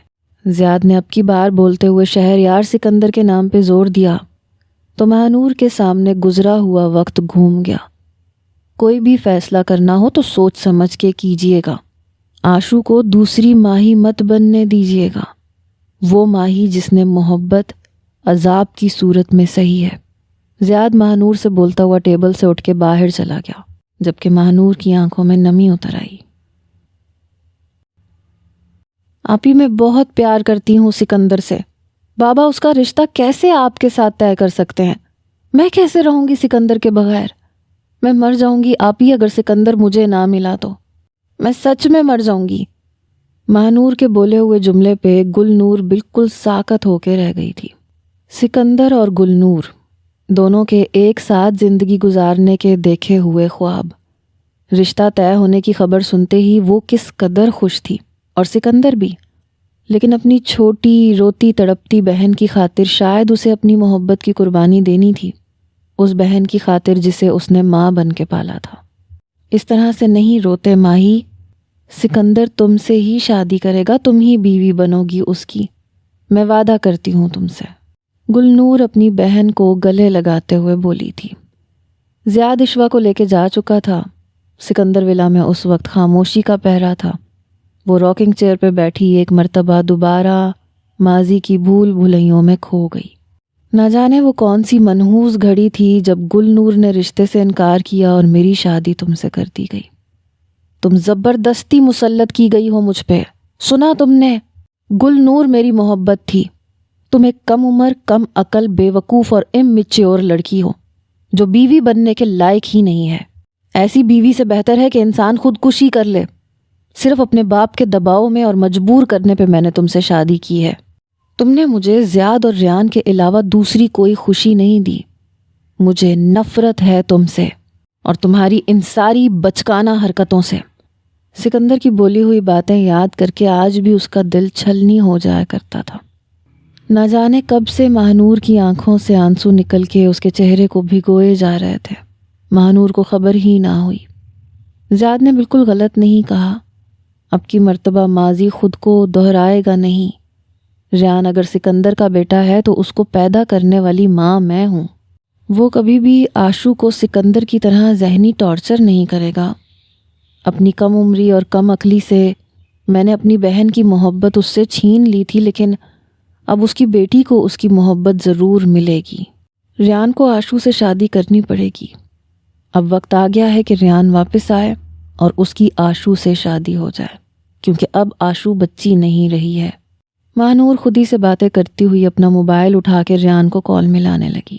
Speaker 1: زیاد نے اب کی بار بولتے ہوئے شہریار سکندر کے نام پہ زور دیا تو ماہنور کے سامنے گزرا ہوا وقت گھوم گیا۔ کوئی بھی فیصلہ کرنا ہو تو سوچ سمجھ کے کیجیے گا۔ آشو کو دوسری ماہی مت بننے دیجیے گا، وہ ماہی جس نے محبت عذاب کی صورت میں سہی ہے۔ زیاد ماہنور سے بولتا ہوا ٹیبل سے اٹھ کے باہر چلا گیا، جبکہ ماہنور کی آنکھوں میں نمی اتر آئی۔ آپی میں بہت پیار کرتی ہوں سکندر سے، بابا اس کا رشتہ کیسے آپ کے ساتھ طے کر سکتے ہیں؟ میں کیسے رہوں گی سکندر کے بغیر؟ میں مر جاؤں گی آپی اگر سکندر مجھے نہ ملا تو، میں سچ میں مر جاؤں گی۔ ماہنور کے بولے ہوئے جملے پہ گل نور بالکل ساکت ہو کے رہ گئی تھی۔ سکندر اور گل نور دونوں کے ایک ساتھ زندگی گزارنے کے دیکھے ہوئے خواب، رشتہ طے ہونے کی خبر سنتے ہی وہ کس قدر خوش تھی، اور سکندر بھی، لیکن اپنی چھوٹی روتی تڑپتی بہن کی خاطر شاید اسے اپنی محبت کی قربانی دینی تھی، اس بہن کی خاطر جسے اس نے ماں بن کے پالا تھا۔ اس طرح سے نہیں روتے ماہی، سکندر تم سے ہی شادی کرے گا، تم ہی بیوی بنو گی اس کی، میں وعدہ کرتی ہوں تم سے، گل نور اپنی بہن کو گلے لگاتے ہوئے بولی تھی۔ زیاد عشوہ کو لے کے جا چکا تھا سکندر ولا میں اس وقت خاموشی کا پہرا تھا۔ وہ راکنگ چیئر پہ بیٹھی ایک مرتبہ دوبارہ ماضی کی بھول بھلائیوں میں کھو گئی۔ نہ جانے وہ کون سی منحوس گھڑی تھی جب گل نور نے رشتے سے انکار کیا اور میری شادی تم سے کر دی گئی۔ تم زبردستی مسلط کی گئی ہو مجھ پہ، سنا تم نے؟ گل نور میری محبت تھی، تم ایک کم عمر، کم عقل، بے وقوف اور اممیچیور لڑکی ہو جو بیوی بننے کے لائق ہی نہیں ہے۔ ایسی بیوی سے بہتر ہے کہ انسان خودکشی کر لے۔ صرف اپنے باپ کے دباؤ میں اور مجبور کرنے پہ میں نے تم سے شادی کی ہے۔ تم نے مجھے زیاد اور ریان کے علاوہ دوسری کوئی خوشی نہیں دی۔ مجھے نفرت ہے تم سے اور تمہاری ان ساری بچکانہ حرکتوں سے۔ سکندر کی بولی ہوئی باتیں یاد کر کے آج بھی اس کا دل چھلنی ہو جایا کرتا تھا۔ نہ جانے کب سے ماہنور کی آنکھوں سے آنسو نکل کے اس کے چہرے کو بھگوئے جا رہے تھے۔ ماہنور کو خبر ہی نہ ہوئی۔ زیاد نے بالکل غلط نہیں کہا۔ اب کی مرتبہ ماضی خود کو دہرائے گا نہیں۔ ریان اگر سکندر کا بیٹا ہے تو اس کو پیدا کرنے والی ماں میں ہوں۔ وہ کبھی بھی آشو کو سکندر کی طرح ذہنی ٹارچر نہیں کرے گا۔ اپنی کم عمری اور کم عقلی سے میں نے اپنی بہن کی محبت اس سے چھین لی تھی، لیکن اب اس کی بیٹی کو اس کی محبت ضرور ملے گی۔ ریان کو آشو سے شادی کرنی پڑے گی۔ اب وقت آ گیا ہے کہ ریان واپس آئے اور اس کی آشو سے شادی ہو جائے، کیونکہ اب آشو بچی نہیں رہی ہے۔ ماہنور خود ہی سے باتیں کرتی ہوئی اپنا موبائل اٹھا کے ریان کو کال ملانے لگی۔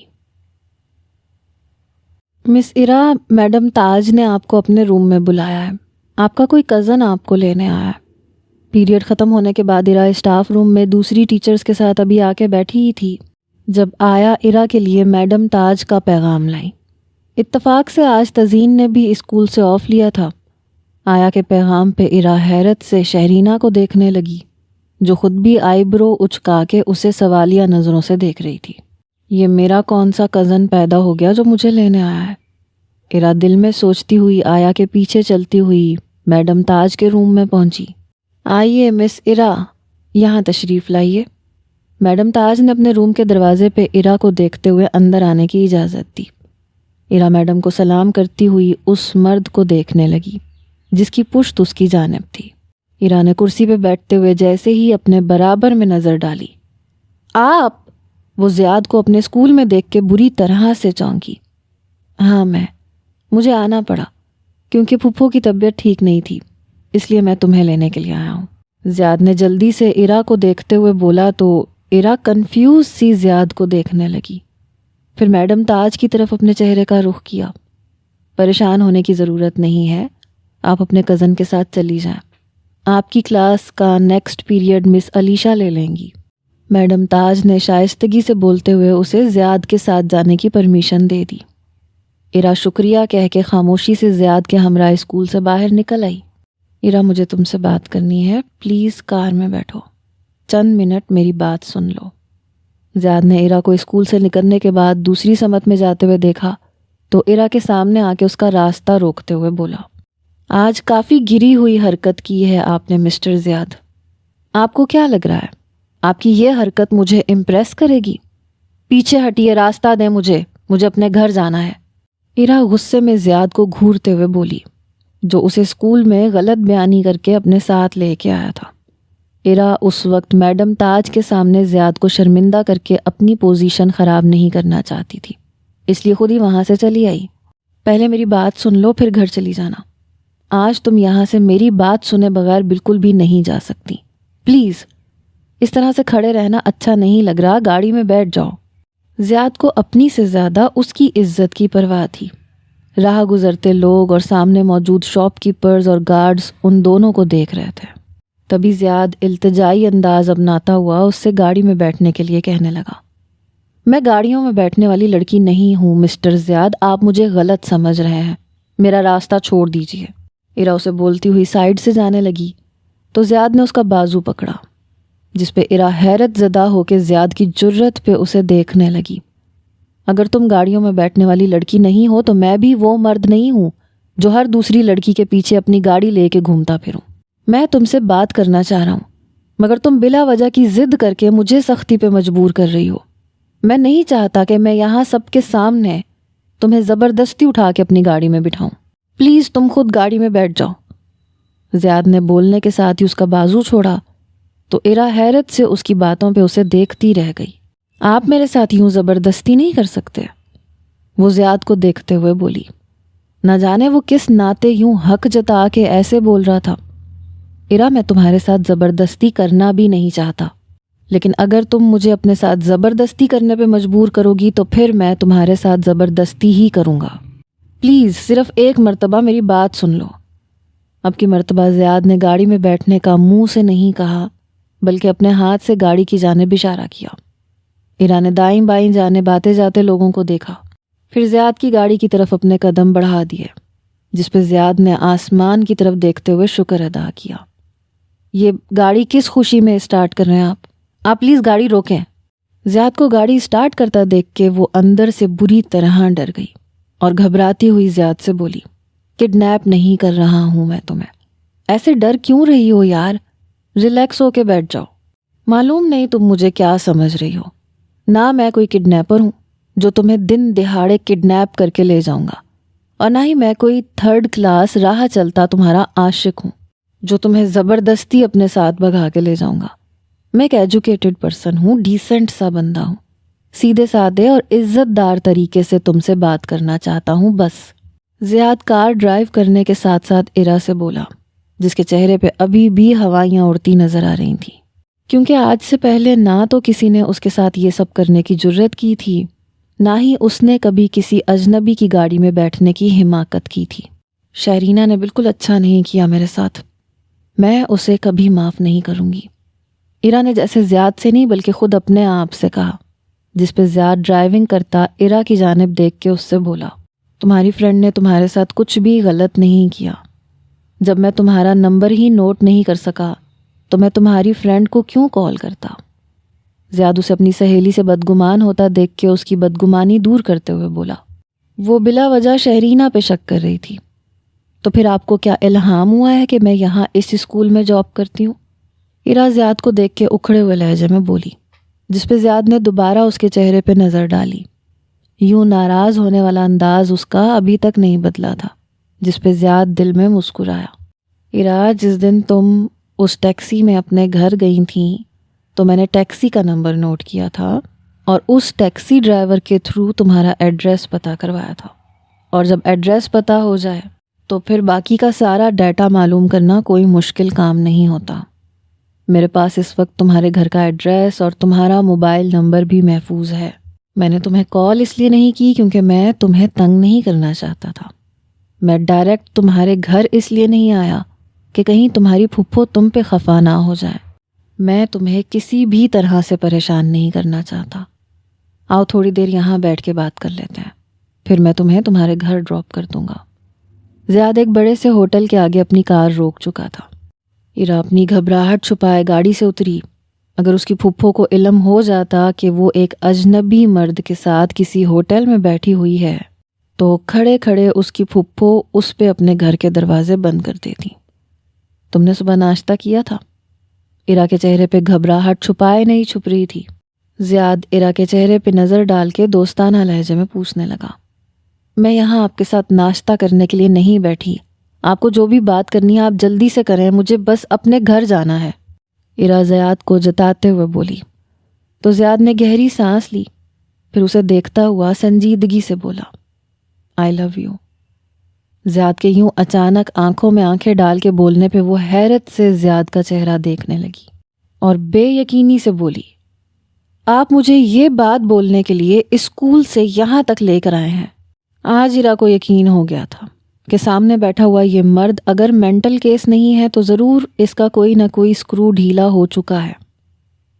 Speaker 1: مس ایرا، میڈم تاج نے آپ کو اپنے روم میں بلایا ہے۔ آپ کا کوئی کزن آپ کو لینے آیا ہے۔ پیریڈ ختم ہونے کے بعد ایرا اسٹاف روم میں دوسری ٹیچرز کے ساتھ ابھی آ کے بیٹھی ہی تھی جب آیا ایرا کے لیے میڈم تاج کا پیغام لائی۔ اتفاق سے آج تزین نے بھی اسکول سے آف لیا تھا۔ آیا کے پیغام پہ ایرا حیرت سے شہرینہ کو دیکھنے لگی جو خود بھی آئی برو اچکا کے اسے سوالیہ نظروں سے دیکھ رہی تھی۔ یہ میرا کون سا کزن پیدا ہو گیا جو مجھے لینے آیا ہے؟ ایرا دل میں سوچتی ہوئی آیا کے پیچھے چلتی ہوئی میڈم تاج کے روم میں پہنچی۔ آئیے مس ایرا، یہاں تشریف لائیے۔ میڈم تاج نے اپنے روم کے دروازے پہ ایرا کو دیکھتے ہوئے اندر آنے کی اجازت دی۔ ایرا میڈم کو سلام کرتی ہوئی اس مرد کو دیکھنے لگی جس کی پشت اس کی جانب تھی۔ ایرا نے کرسی پہ بیٹھتے ہوئے جیسے ہی اپنے برابر میں نظر ڈالی، آپ؟ وہ زیاد کو اپنے اسکول میں دیکھ کے بری طرح سے چونکی۔ ہاں مجھے آنا پڑا کیونکہ پھپھو کی طبیعت ٹھیک نہیں تھی، اس لیے میں تمہیں لینے کے لیے آیا ہوں۔ زیاد نے جلدی سے ایرا کو دیکھتے ہوئے بولا تو ایرا کنفیوز سی زیاد کو دیکھنے لگی، پھر میڈم تاج کی طرف اپنے چہرے کا رخ کیا۔ پریشان ہونے کی ضرورت نہیں ہے، آپ اپنے کزن کے ساتھ چلی جائیں۔ آپ کی کلاس کا نیکسٹ پیریڈ مس علیشہ لے لیں گی۔ میڈم تاج نے شائستگی سے بولتے ہوئے اسے زیاد کے ساتھ جانے کی پرمیشن دے دی۔ ایرا شکریہ کہہ کے خاموشی سے زیاد کے ہمراہ اسکول سے باہر نکل آئی۔ ایرا، مجھے تم سے بات کرنی ہے، پلیز کار میں بیٹھو، چند منٹ میری بات سن لو۔ زیاد نے ایرا کو اسکول سے نکلنے کے بعد دوسری سمت میں جاتے ہوئے دیکھا تو ایرا کے سامنے آ کے اس کا راستہ روکتے ہوئے بولا، آج کافی گری ہوئی حرکت کی ہے آپ نے مسٹر زیاد۔ آپ کو کیا لگ رہا ہے آپ کی یہ حرکت مجھے امپریس کرے گی؟ پیچھے ہٹیے، راستہ دیں مجھے اپنے گھر جانا ہے۔ ایرا غصے میں زیاد کو گھورتے ہوئے بولی جو اسے اسکول میں غلط بیانی کر کے اپنے ساتھ لے کے آیا تھا۔ ایرا اس وقت میڈم تاج کے سامنے زیاد کو شرمندہ کر کے اپنی پوزیشن خراب نہیں کرنا چاہتی تھی، اس لیے خود ہی وہاں سے چلی آئی۔ پہلے میری بات سن لو پھر گھر چلی جانا۔ آج تم یہاں سے میری بات سنے بغیر بالکل بھی نہیں جا سکتی، پلیز۔ اس طرح سے کھڑے رہنا اچھا نہیں لگ رہا، گاڑی میں بیٹھ جاؤ۔ زیاد کو اپنی سے زیادہ اس کی عزت کی پرواہ تھی۔ راہ گزرتے لوگ اور سامنے موجود شاپ کیپرز اور گارڈز ان دونوں کو دیکھ رہے تھے۔ تبھی زیاد التجائی انداز اپناتا ہوا اس سے گاڑی میں بیٹھنے کے لیے کہنے لگا، میں گاڑیوں میں بیٹھنے والی لڑکی نہیں ہوں مسٹر زیاد، آپ مجھے غلط سمجھ رہے ہیں، میرا راستہ چھوڑ دیجیے۔ ایرا اسے بولتی ہوئی سائڈ سے جانے لگی تو زیاد نے اس کا بازو پکڑا، جس پہ ایرا حیرت زدہ ہو کے زیاد کی جرت پہ اسے دیکھنے لگی۔ اگر تم گاڑیوں میں بیٹھنے والی لڑکی نہیں ہو تو میں بھی وہ مرد نہیں ہوں جو ہر دوسری لڑکی کے پیچھے اپنی گاڑی لے کے گھومتا پھروں۔ میں تم سے بات کرنا چاہ رہا ہوں مگر تم بلا وجہ کی ضد کر کے مجھے سختی پہ مجبور کر رہی ہو۔ میں نہیں چاہتا کہ میں یہاں سب کے سامنے تمہیں زبردستی اٹھا کے اپنی گاڑی میں بٹھاؤں۔ پلیز تم خود گاڑی میں بیٹھ جاؤ۔ زیاد نے بولنے کے ساتھ ہی اس کا بازو چھوڑا تو ارا حیرت سے اس کی باتوں پہ اسے دیکھتی رہ گئی۔ آپ میرے ساتھ یوں زبردستی نہیں کر سکتے، وہ زیاد کو دیکھتے ہوئے بولی۔ نہ جانے وہ کس ناطے یوں حق جتا کے ایسے بول رہا تھا۔ ارا میں تمہارے ساتھ زبردستی کرنا بھی نہیں چاہتا، لیکن اگر تم مجھے اپنے ساتھ زبردستی کرنے پہ مجبور کرو گی تو پھر میں تمہارے ساتھ زبردستی ہی کروں گا۔ پلیز صرف ایک مرتبہ میری بات سن لو۔ اب کی مرتبہ زیاد نے گاڑی میں بیٹھنے کا منہ سے نہیں کہا بلکہ اپنے ہاتھ سے گاڑی کی جانب اشارہ کیا۔ ارا نے دائیں بائیں جانے باتے جاتے لوگوں کو دیکھا، پھر زیاد کی گاڑی کی طرف اپنے قدم بڑھا دیے، جس پہ زیاد نے آسمان کی طرف دیکھتے ہوئے شکر ادا کیا۔ یہ گاڑی کس خوشی میں اسٹارٹ کر رہے ہیں آپ پلیز گاڑی روکیں۔ زیاد کو گاڑی اسٹارٹ کرتا دیکھ کے وہ اندر سے بری طرح ڈر گئی اور گھبراتی ہوئی زیاد سے بولی، کڈنیپ نہیں کر رہا ہوں میں تمہیں، ایسے ڈر کیوں رہی ہو یار، ریلیکس ہو کے بیٹھ جاؤ۔ معلوم نہیں تم مجھے کیا سمجھ رہی ہو، نہ میں کوئی کڈنیپر ہوں جو تمہیں دن دہاڑے کڈنیپ کر کے لے جاؤں گا، اور نہ ہی میں کوئی 3rd کلاس راہ چلتا تمہارا عاشق ہوں جو تمہیں زبردستی اپنے ساتھ بھگا کے لے جاؤں گا۔ میں ایک ایجوکیٹڈ پرسن ہوں، ڈیسنٹ سا بندہ ہوں، سیدھے سادے اور عزت دار طریقے سے تم سے بات کرنا چاہتا ہوں بس۔ زیاد کار ڈرائیو کرنے کے ساتھ ساتھ ارا سے بولا، جس کے چہرے پہ ابھی بھی ہوائیاں اڑتی نظر آ رہی تھیں، کیونکہ آج سے پہلے نہ تو کسی نے اس کے ساتھ یہ سب کرنے کی جرت کی تھی، نہ ہی اس نے کبھی کسی اجنبی کی گاڑی میں بیٹھنے کی حماقت کی تھی۔ شہرینہ نے بالکل اچھا نہیں کیا میرے ساتھ، میں اسے کبھی معاف نہیں کروں گی۔ ارا نے جیسے زیاد سے نہیں بلکہ خود اپنے آپ سے کہا، جس پہ زیاد ڈرائیونگ کرتا ارا کی جانب دیکھ کے اس سے بولا، تمہاری فرینڈ نے تمہارے ساتھ کچھ بھی غلط نہیں کیا، جب میں تمہارا نمبر ہی نوٹ نہیں کر سکا تو میں تمہاری فرینڈ کو کیوں کال کرتا۔ زیاد اسے اپنی سہیلی سے بدگمان ہوتا دیکھ کے اس کی بدگمانی دور کرتے ہوئے بولا، وہ بلا وجہ شہرینہ پہ شک کر رہی تھی، تو پھر آپ کو کیا الہام ہوا ہے کہ میں یہاں اس اسکول میں جاب کرتی ہوں؟ ارا زیاد کو دیکھ کے اکھڑے ہوئے لہجے میں بولی، جس پہ زیاد نے دوبارہ اس کے چہرے پہ نظر ڈالی۔ یوں ناراض ہونے والا انداز اس کا ابھی تک نہیں بدلا تھا، جس پہ زیاد دل میں مسکرایا۔ ارا، جس دن تم اس ٹیکسی میں اپنے گھر گئی تھیں تو میں نے ٹیکسی کا نمبر نوٹ کیا تھا اور اس ٹیکسی ڈرائیور کے تھرو تمہارا ایڈریس پتہ کروایا تھا، اور جب ایڈریس پتہ ہو جائے تو پھر باقی کا سارا ڈیٹا معلوم کرنا کوئی مشکل کام نہیں ہوتا۔ میرے پاس اس وقت تمہارے گھر کا ایڈریس اور تمہارا موبائل نمبر بھی محفوظ ہے۔ میں نے تمہیں کال اس لیے نہیں کی کیونکہ میں تمہیں تنگ نہیں کرنا چاہتا تھا، میں ڈائریکٹ تمہارے گھر اس لیے نہیں آیا کہ کہیں تمہاری پھپھو تم پہ خفا نہ ہو جائے، میں تمہیں کسی بھی طرح سے پریشان نہیں کرنا چاہتا۔ آؤ تھوڑی دیر یہاں بیٹھ کے بات کر لیتے ہیں، پھر میں تمہیں تمہارے گھر ڈراپ کر دوں گا۔ زیاد ایک بڑے سے ہوٹل کے آگے اپنی کار روک چکا تھا۔ ارا اپنی گھبراہٹ چھپائے گاڑی سے اتری۔ اگر اس کی پھپھو کو علم ہو جاتا کہ وہ ایک اجنبی مرد کے ساتھ کسی ہوٹل میں بیٹھی ہوئی ہے تو کھڑے کھڑے اس کی پھپھو اس پہ اپنے گھر کے دروازے بند کر دیتی۔ تم نے صبح ناشتہ کیا تھا؟ ارا کے چہرے پہ گھبراہٹ چھپائے نہیں چھپ رہی تھی۔ زیاد ارا کے چہرے پہ نظر ڈال کے دوستانہ لہجے میں پوچھنے لگا، میں یہاں آپ کے ساتھ ناشتہ کرنے کے لیے نہیں بیٹھی، آپ کو جو بھی بات کرنی ہے آپ جلدی سے کریں، مجھے بس اپنے گھر جانا ہے۔ ارا زیاد کو جتاتے ہوئے بولی تو زیاد نے گہری سانس لی، پھر اسے دیکھتا ہوا سنجیدگی سے بولا، آئی لو یو۔ زیاد کے یوں اچانک آنکھوں میں آنکھیں ڈال کے بولنے پہ وہ حیرت سے زیاد کا چہرہ دیکھنے لگی اور بے یقینی سے بولی، آپ مجھے یہ بات بولنے کے لیے اسکول سے یہاں تک لے کر آئے ہیں؟ آج ارا کو یقین ہو گیا تھا کہ سامنے بیٹھا ہوا یہ مرد اگر مینٹل کیس نہیں ہے تو ضرور اس کا کوئی نہ کوئی اسکرو ڈھیلا ہو چکا ہے۔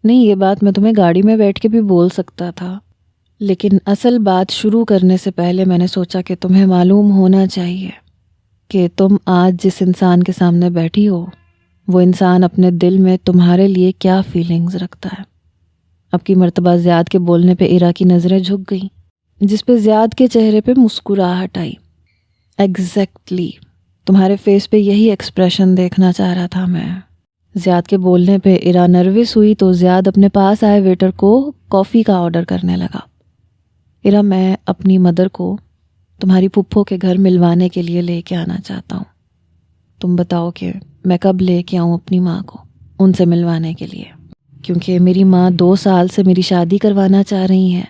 Speaker 1: نہیں، یہ بات میں تمہیں گاڑی میں بیٹھ کے بھی بول سکتا تھا، لیکن اصل بات شروع کرنے سے پہلے میں نے سوچا کہ تمہیں معلوم ہونا چاہیے کہ تم آج جس انسان کے سامنے بیٹھی ہو وہ انسان اپنے دل میں تمہارے لیے کیا فیلنگز رکھتا ہے۔ اب کی مرتبہ زیاد کے بولنے پہ ارا کی نظریں جھک گئیں، جس پہ زیاد کے چہرے پہ مسکراہٹ آئی۔ ایگزیکٹلی، تمہارے فیس پہ یہی ایکسپریشن دیکھنا چاہ رہا تھا میں۔ زیاد کے بولنے پہ ارا نروس ہوئی تو زیاد اپنے پاس آئے ویٹر کو کافی کا آرڈر کرنے لگا۔ ارا، میں اپنی مدر کو تمہاری پھپھو کے گھر ملوانے کے لیے لے کے آنا چاہتا ہوں۔ تم بتاؤ کہ میں کب لے کے آؤں اپنی ماں کو ان سے ملوانے کے لیے، کیونکہ میری ماں 2 سال سے میری شادی کروانا چاہ رہی ہیں،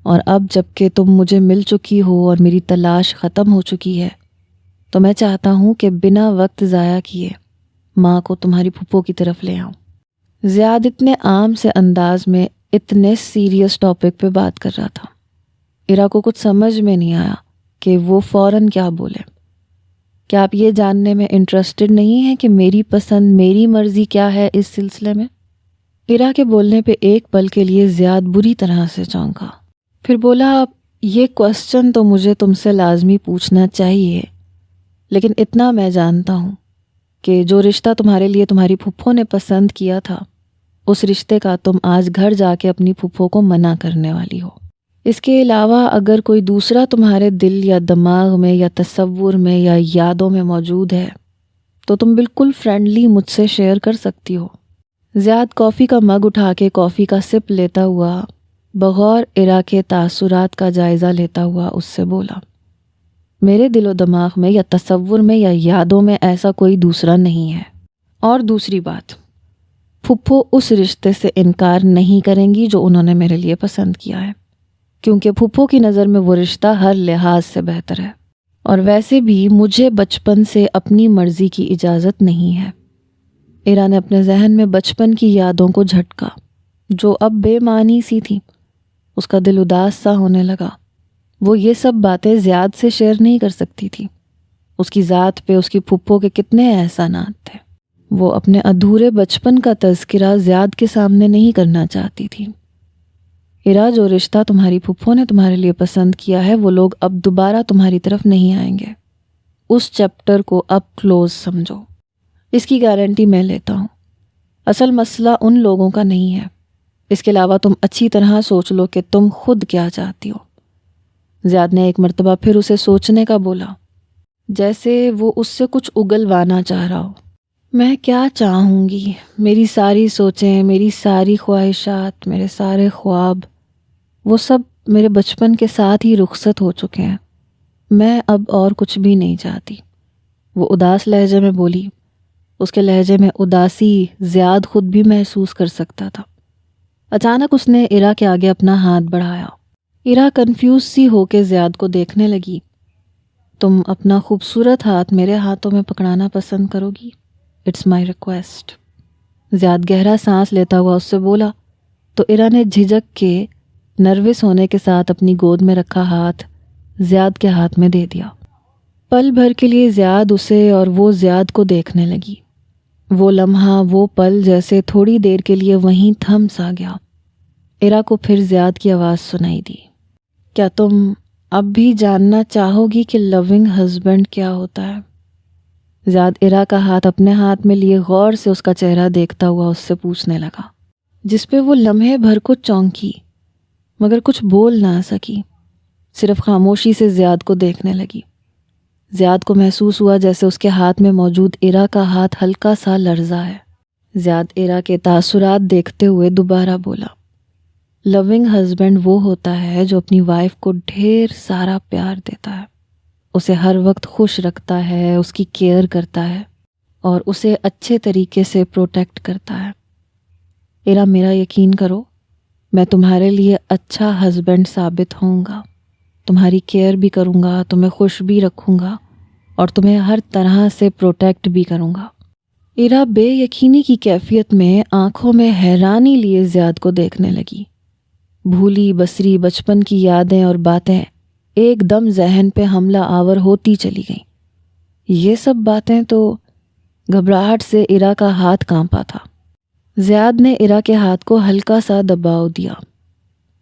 Speaker 1: اور اب جب کہ تم مجھے مل چکی ہو اور میری تلاش ختم ہو چکی ہے تو میں چاہتا ہوں کہ بنا وقت ضائع کیے ماں کو تمہاری پھپھو کی طرف لے آؤں۔ زیاد اتنے عام سے انداز میں اتنے سیریس ٹاپک پہ بات کر رہا تھا، ایرا کو کچھ سمجھ میں نہیں آیا کہ وہ فوراً کیا بولے۔ کیا آپ یہ جاننے میں انٹرسٹڈ نہیں ہیں کہ میری پسند میری مرضی کیا ہے اس سلسلے میں؟ ایرا کے بولنے پہ ایک پل کے لیے زیاد بری طرح سے چونکا، پھر بولا یہ کوسچن تو مجھے تم سے لازمی پوچھنا چاہیے، لیکن اتنا میں جانتا ہوں کہ جو رشتہ تمہارے لیے تمہاری پھپھو نے پسند کیا تھا اس رشتے کا تم آج گھر جا کے اپنی پھپھو کو منع کرنے والی ہو۔ اس کے علاوہ اگر کوئی دوسرا تمہارے دل یا دماغ میں یا تصور میں یا یادوں میں موجود ہے تو تم بالکل فرینڈلی مجھ سے شیئر کر سکتی ہو۔ زیاد کافی کا مگ اٹھا کے کافی کا سپ لیتا ہوا بغور ایرا کے تاثرات کا جائزہ لیتا ہوا اس سے بولا، میرے دل و دماغ میں یا تصور میں یا یادوں میں ایسا کوئی دوسرا نہیں ہے۔ اور دوسری بات، پھپھو اس رشتے سے انکار نہیں کریں گی جو انہوں نے میرے لیے پسند کیا ہے، کیونکہ پھپھو کی نظر میں وہ رشتہ ہر لحاظ سے بہتر ہے، اور ویسے بھی مجھے بچپن سے اپنی مرضی کی اجازت نہیں ہے۔ ایرا نے اپنے ذہن میں بچپن کی یادوں کو جھٹکا جو اب بے معنی سی تھی۔ اس کا دل اداس سا ہونے لگا۔ وہ یہ سب باتیں زیاد سے شیئر نہیں کر سکتی تھی۔ اس کی ذات پہ اس کی پھپھو کے کتنے احسانات تھے، وہ اپنے ادھورے بچپن کا تذکرہ زیاد کے سامنے نہیں کرنا چاہتی تھی۔ ایرا، جو رشتہ تمہاری پھپھو نے تمہارے لیے پسند کیا ہے وہ لوگ اب دوبارہ تمہاری طرف نہیں آئیں گے۔ اس چیپٹر کو اب کلوز سمجھو، اس کی گارنٹی میں لیتا ہوں۔ اصل مسئلہ ان لوگوں کا نہیں ہے، اس کے علاوہ تم اچھی طرح سوچ لو کہ تم خود کیا چاہتی ہو۔ زیاد نے ایک مرتبہ پھر اسے سوچنے کا بولا، جیسے وہ اس سے کچھ اگلوانا چاہ رہا ہو۔ میں کیا چاہوں گی؟ میری ساری سوچیں، میری ساری خواہشات، میرے سارے خواب، وہ سب میرے بچپن کے ساتھ ہی رخصت ہو چکے ہیں۔ میں اب اور کچھ بھی نہیں چاہتی۔ وہ اداس لہجے میں بولی۔ اس کے لہجے میں اداسی زیاد خود بھی محسوس کر سکتا تھا۔ اچانک اس نے ایرا کے آگے اپنا ہاتھ بڑھایا۔ ایرا کنفیوز سی ہو کے زیاد کو دیکھنے لگی۔ تم اپنا خوبصورت ہاتھ میرے ہاتھوں میں پکڑانا پسند کرو گی؟ It's my request. زیاد گہرا سانس لیتا ہوا اس سے بولا تو ایرا نے جھجک کے نروس ہونے کے ساتھ اپنی گود میں رکھا ہاتھ زیاد کے ہاتھ میں دے دیا۔ پل بھر کے لیے زیاد اسے اور وہ زیاد کو دیکھنے لگی۔ وہ لمحہ، وہ پل جیسے تھوڑی دیر کے لیے وہیں تھم سا گیا۔ ایرا کو پھر زیاد کی آواز سنائی دی، کیا تم اب بھی جاننا چاہو گی کہ لونگ ہسبینڈ کیا ہوتا ہے؟ زیاد ایرا کا ہاتھ اپنے ہاتھ میں لیے غور سے اس کا چہرہ دیکھتا ہوا اس سے پوچھنے لگا، جس پہ وہ لمحے بھر کو چونکی مگر کچھ بول نہ سکی، صرف خاموشی سے زیاد کو دیکھنے لگی۔ زیاد کو محسوس ہوا جیسے اس کے ہاتھ میں موجود ایرا کا ہاتھ ہلکا سا لرزا ہے۔ زیاد ایرا کے تاثرات دیکھتے ہوئے دوبارہ بولا، لونگ ہسبینڈ وہ ہوتا ہے جو اپنی وائف کو ڈھیر سارا پیار دیتا ہے، اسے ہر وقت خوش رکھتا ہے، اس کی کیئر کرتا ہے اور اسے اچھے طریقے سے پروٹیکٹ کرتا ہے۔ ایرا، میرا یقین کرو، میں تمہارے لیے اچھا ہسبینڈ ثابت ہوں گا، تمہاری کیئر بھی کروں گا، تمہیں خوش بھی رکھوں گا اور تمہیں ہر طرح سے پروٹیکٹ بھی کروں گا۔ ایرا بے یقینی کی کیفیت میں آنکھوں میں حیرانی لیے زیاد کو دیکھنے لگی۔ بھولی بسری بچپن کی یادیں اور باتیں ایک دم ذہن پہ حملہ آور ہوتی چلی گئیں۔ یہ سب باتیں تو گھبراہٹ سے ایرا کا ہاتھ کانپا تھا۔ زیاد نے ایرا کے ہاتھ کو ہلکا سا دباؤ دیا۔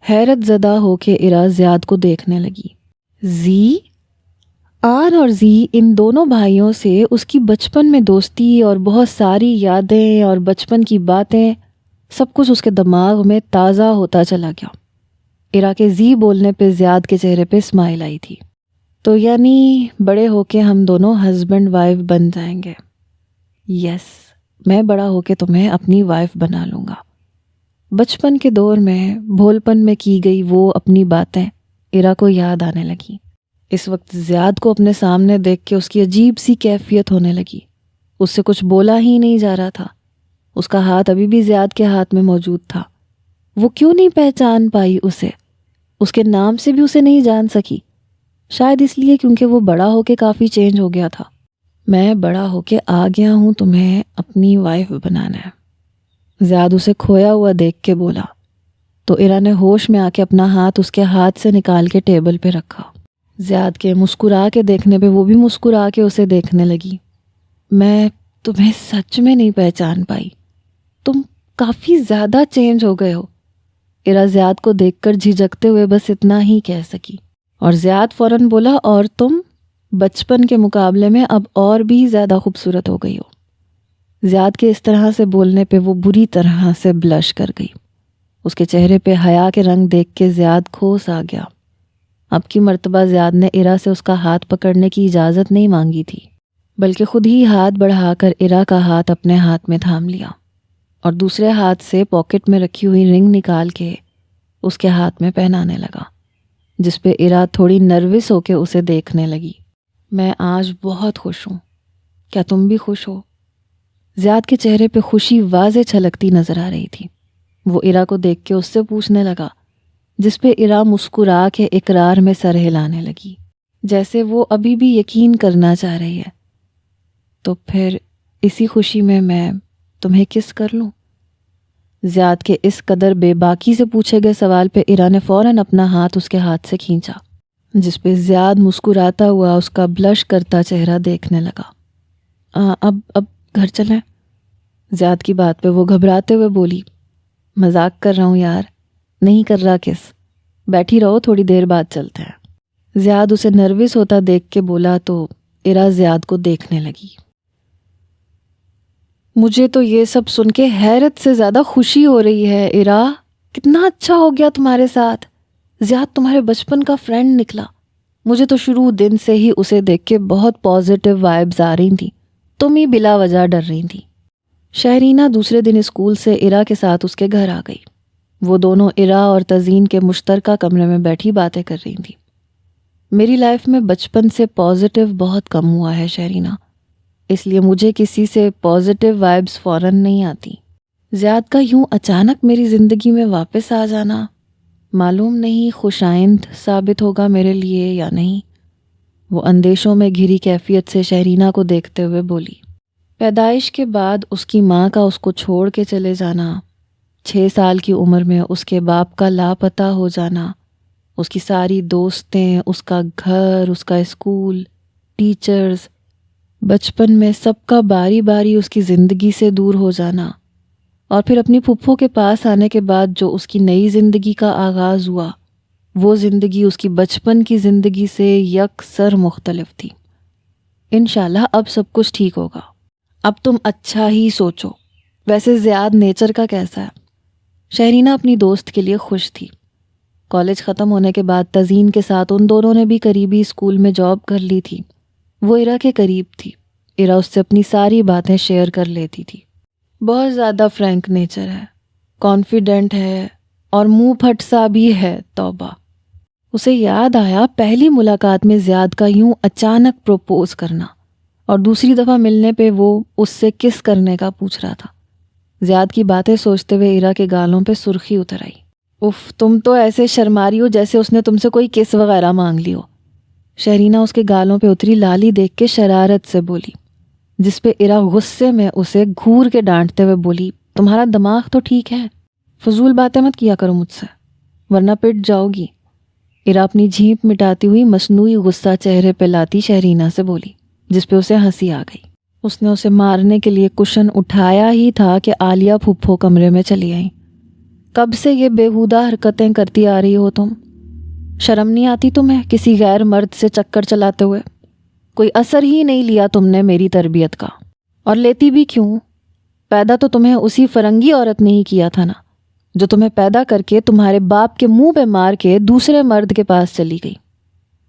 Speaker 1: حیرت زدہ ہو کے ایرا زیاد کو دیکھنے لگی۔ زی؟ آر اور زی، ان دونوں بھائیوں سے اس کی بچپن میں دوستی اور بہت ساری یادیں اور بچپن کی باتیں، سب کچھ اس کے دماغ میں تازہ ہوتا چلا گیا۔ ایرا کے زی بولنے پہ زیاد کے چہرے پہ اسمائل آئی تھی۔ تو یعنی بڑے ہو کے ہم دونوں ہسبینڈ وائف بن جائیں گے؟ یس، میں بڑا ہو کے تمہیں اپنی وائف بنا لوں گا۔ بچپن کے دور میں بھولپن میں کی گئی وہ اپنی باتیں ایرا کو یاد آنے لگی۔ اس وقت زیاد کو اپنے سامنے دیکھ کے اس کی عجیب سی کیفیت ہونے لگی۔ اس سے کچھ بولا ہی نہیں جا رہا تھا۔ اس کا ہاتھ ابھی بھی زیاد کے ہاتھ میں موجود تھا۔ وہ کیوں نہیں پہچان پائی اسے؟ اس کے نام سے بھی اسے نہیں جان سکی۔ شاید اس لیے کیونکہ وہ بڑا ہو کے کافی چینج ہو گیا تھا۔ میں بڑا ہو کے آ گیا ہوں تمہیں اپنی وائف بنانا ہے، زیاد اسے کھویا ہوا دیکھ کے بولا۔ تو ایرا نے ہوش میں آ کے اپنا ہاتھ اس کے ہاتھ سے نکال کے ٹیبل پہ رکھا۔ زیاد کے مسکرا کے دیکھنے پہ وہ بھی مسکرا کے اسے دیکھنے لگی۔ میں تمہیں سچ میں نہیں پہچان پائی، تم کافی زیادہ چینج ہو گئے ہو۔ ایرا زیاد کو دیکھ کر جھجکتے ہوئے بس اتنا ہی کہہ سکی، اور زیاد فوراً بولا، اور تم بچپن کے مقابلے میں اب اور بھی زیادہ خوبصورت ہو گئی ہو۔ زیاد کے اس طرح سے بولنے پہ وہ بری طرح سے بلش کر گئی۔ اس کے چہرے پہ حیا کے رنگ دیکھ کے زیاد کھوس آ گیا۔ اب کی مرتبہ زیاد نے ایرا سے اس کا ہاتھ پکڑنے کی اجازت نہیں مانگی تھی، بلکہ خود ہی ہاتھ بڑھا کر ایرا کا ہاتھ اپنے ہاتھ میں تھام لیا اور دوسرے ہاتھ سے پاکٹ میں رکھی ہوئی رنگ نکال کے اس کے ہاتھ میں پہنانے لگا، جس پہ ایرا تھوڑی نروس ہو کے اسے دیکھنے لگی۔ میں آج بہت خوش ہوں، کیا تم بھی خوش ہو؟ زیاد کے چہرے پہ خوشی واضح چھلکتی نظر آ رہی تھی۔ وہ ایرا کو دیکھ کے اس سے پوچھنے لگا، جس پہ ایرا مسکرا کے اقرار میں سر ہلانے لگی، جیسے وہ ابھی بھی یقین کرنا چاہ رہی ہے۔ تو پھر اسی خوشی میں تمہیں کس کر لوں؟ زیاد کے اس قدر بے باکی سے پوچھے گئے سوال پہ ایرا نے فوراً اپنا ہاتھ اس کے ہاتھ سے کھینچا، جس پہ زیاد مسکراتا ہوا اس کا بلش کرتا چہرہ دیکھنے لگا۔ اب گھر چلیں؟ زیاد کی بات پہ وہ گھبراتے ہوئے بولی، مذاق کر رہا ہوں یار، نہیں کر رہا کس، بیٹھی رہو، تھوڑی دیر بعد چلتے ہیں۔ زیاد اسے نروس ہوتا دیکھ کے بولا تو ایرا زیاد کو دیکھنے لگی۔ مجھے تو یہ سب سن کے حیرت سے زیادہ خوشی ہو رہی ہے ایرا، کتنا اچھا ہو گیا تمہارے ساتھ، زیاد تمہارے بچپن کا فرینڈ نکلا۔ مجھے تو شروع دن سے ہی اسے دیکھ کے بہت پازیٹیو وائبز آ رہی تھیں، تم ہی بلا وجہ ڈر رہی تھی۔ شہرینہ دوسرے دن اسکول سے ایرا کے ساتھ اس کے گھر آ گئی۔ وہ دونوں ایرا اور تزین کے مشترکہ کمرے میں بیٹھی باتیں کر رہی تھیں۔ میری لائف میں بچپن سے پازیٹیو بہت کم ہوا ہے شہرینہ، اس لیے مجھے کسی سے پازیٹیو وائبز فوراً نہیں آتی۔ زیاد کا یوں اچانک میری زندگی میں واپس آ جانا معلوم نہیں خوش آئند ثابت ہوگا میرے لیے یا نہیں۔ وہ اندیشوں میں گھری کیفیت سے شہرینہ کو دیکھتے ہوئے بولی۔ پیدائش کے بعد اس کی ماں کا اس کو چھوڑ کے چلے جانا، 6 سال کی عمر میں اس کے باپ کا لاپتہ ہو جانا، اس کی ساری دوستیں، اس کا گھر، اس کا اسکول، ٹیچرز، بچپن میں سب کا باری باری اس کی زندگی سے دور ہو جانا، اور پھر اپنی پھپھو کے پاس آنے کے بعد جو اس کی نئی زندگی کا آغاز ہوا، وہ زندگی اس کی بچپن کی زندگی سے یکسر مختلف تھی۔ انشاءاللہ اب سب کچھ ٹھیک ہوگا، اب تم اچھا ہی سوچو۔ ویسے زیاد نیچر کا کیسا ہے؟ شہرینہ اپنی دوست کے لیے خوش تھی۔ کالج ختم ہونے کے بعد تزین کے ساتھ ان دونوں نے بھی قریبی اسکول میں جاب کر لی تھی۔ وہ ایرا کے قریب تھی، ایرا اس سے اپنی ساری باتیں شیئر کر لیتی تھی۔ بہت زیادہ فرینک نیچر ہے، کانفیڈنٹ ہے اور منہ پھٹ سا بھی ہے، توبہ۔ اسے یاد آیا پہلی ملاقات میں زیاد کا یوں اچانک پروپوز کرنا، اور دوسری دفعہ ملنے پہ وہ اس سے کس کرنے کا پوچھ رہا تھا۔ زیاد کی باتیں سوچتے ہوئے ایرا کے گالوں پہ سرخی اتر آئی۔ اف، تم تو ایسے شرما رہی ہو جیسے اس نے تم سے کوئی کس وغیرہ مانگ لی ہو۔ شہرینہ اس کے گالوں پہ اتری لالی دیکھ کے شرارت سے بولی، جس پہ ایرا غصے میں اسے گھور کے ڈانٹتے ہوئے بولی، تمہارا دماغ تو ٹھیک ہے، فضول باتیں مت کیا کرو مجھ سے ورنہ پٹ جاؤ گی۔ ایرا اپنی جھیپ مٹاتی ہوئی مصنوعی غصہ چہرے پہ لاتی شہرینہ سے بولی، جس پہ اسے ہنسی آ گئی۔ اس نے اسے مارنے کے لیے کشن اٹھایا ہی تھا کہ عالیہ پھپھو کمرے میں چلی آئیں۔ کب سے یہ بےہودہ حرکتیں کرتی آ رہی ہو تم؟ شرم نہیں آتی تمہیں کسی غیر مرد سے چکر چلاتے ہوئے؟ کوئی اثر ہی نہیں لیا تم نے میری تربیت کا، اور لیتی بھی کیوں؟ پیدا تو تمہیں اسی فرنگی عورت نے ہی کیا تھا نا، جو تمہیں پیدا کر کے تمہارے باپ کے منہ پہ مار کے دوسرے مرد کے پاس چلی گئی۔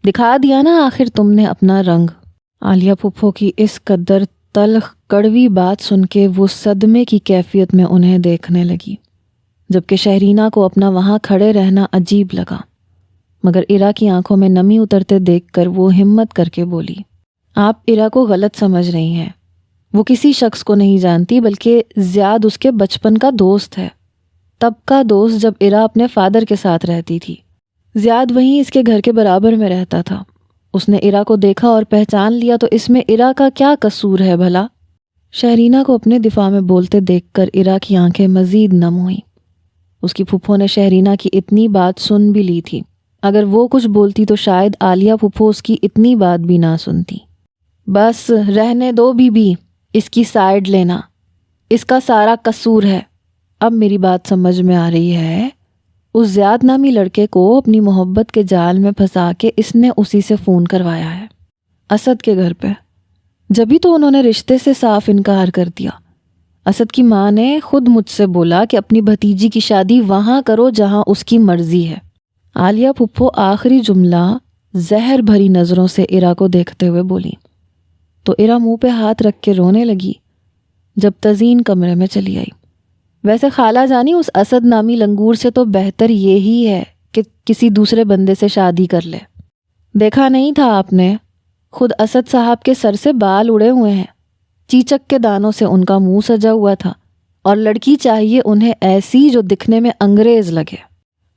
Speaker 1: دکھا دیا نا آخر تم نے اپنا رنگ۔ عالیہ پھپھو کی اس قدر تلخ کڑوی بات سن کے وہ صدمے کی کیفیت میں انہیں دیکھنے لگی، جبکہ شہرینہ کو اپنا وہاں کھڑے رہنا عجیب لگا۔ مگر اِرا کی آنکھوں میں نمی اترتے دیکھ کر وہ ہمت کر کے بولی، آپ اِرا کو غلط سمجھ رہی ہیں، وہ کسی شخص کو نہیں جانتی بلکہ زیاد اس کے بچپن کا دوست ہے، تب کا دوست جب اِرا اپنے فادر کے ساتھ رہتی تھی۔ زیاد وہیں اس کے گھر کے برابر میں رہتا تھا، اس نے اِرا کو دیکھا اور پہچان لیا تو اس میں اِرا کا کیا قصور ہے بھلا؟ شہرینہ کو اپنے دفاع میں بولتے دیکھ کر اِرا کی آنکھیں مزید نم ہوئیں۔ اس کی پھپھو نے شہرینہ کی اتنی بات سن بھی لی تھی، اگر وہ کچھ بولتی تو شاید عالیہ پھپھو اس کی اتنی بات بھی نہ سنتی۔ بس رہنے دو بی بی، اس کی سائیڈ لینا، اس کا سارا قصور ہے۔ اب میری بات سمجھ میں آ رہی ہے، اس زیاد نامی لڑکے کو اپنی محبت کے جال میں پھنسا کے اس نے اسی سے فون کروایا ہے، اسد کے گھر پہ۔ جبھی تو انہوں نے رشتے سے صاف انکار کر دیا۔ اسد کی ماں نے خود مجھ سے بولا کہ اپنی بھتیجی کی شادی وہاں کرو جہاں اس کی مرضی ہے۔ عالیہ پھپھو آخری جملہ زہر بھری نظروں سے اِرا کو دیکھتے ہوئے بولی تو اِرا منہ پہ ہاتھ رکھ کے رونے لگی جب تزین کمرے میں چلی آئی۔ ویسے خالہ جانی، اس اسد نامی لنگور سے تو بہتر یہی ہے کہ کسی دوسرے بندے سے شادی کر لے۔ دیکھا نہیں تھا آپ نے، خود اسد صاحب کے سر سے بال اڑے ہوئے ہیں، چیچک کے دانوں سے ان کا منہ سجا ہوا تھا، اور لڑکی چاہیے انہیں ایسی جو دکھنے میں انگریز لگے۔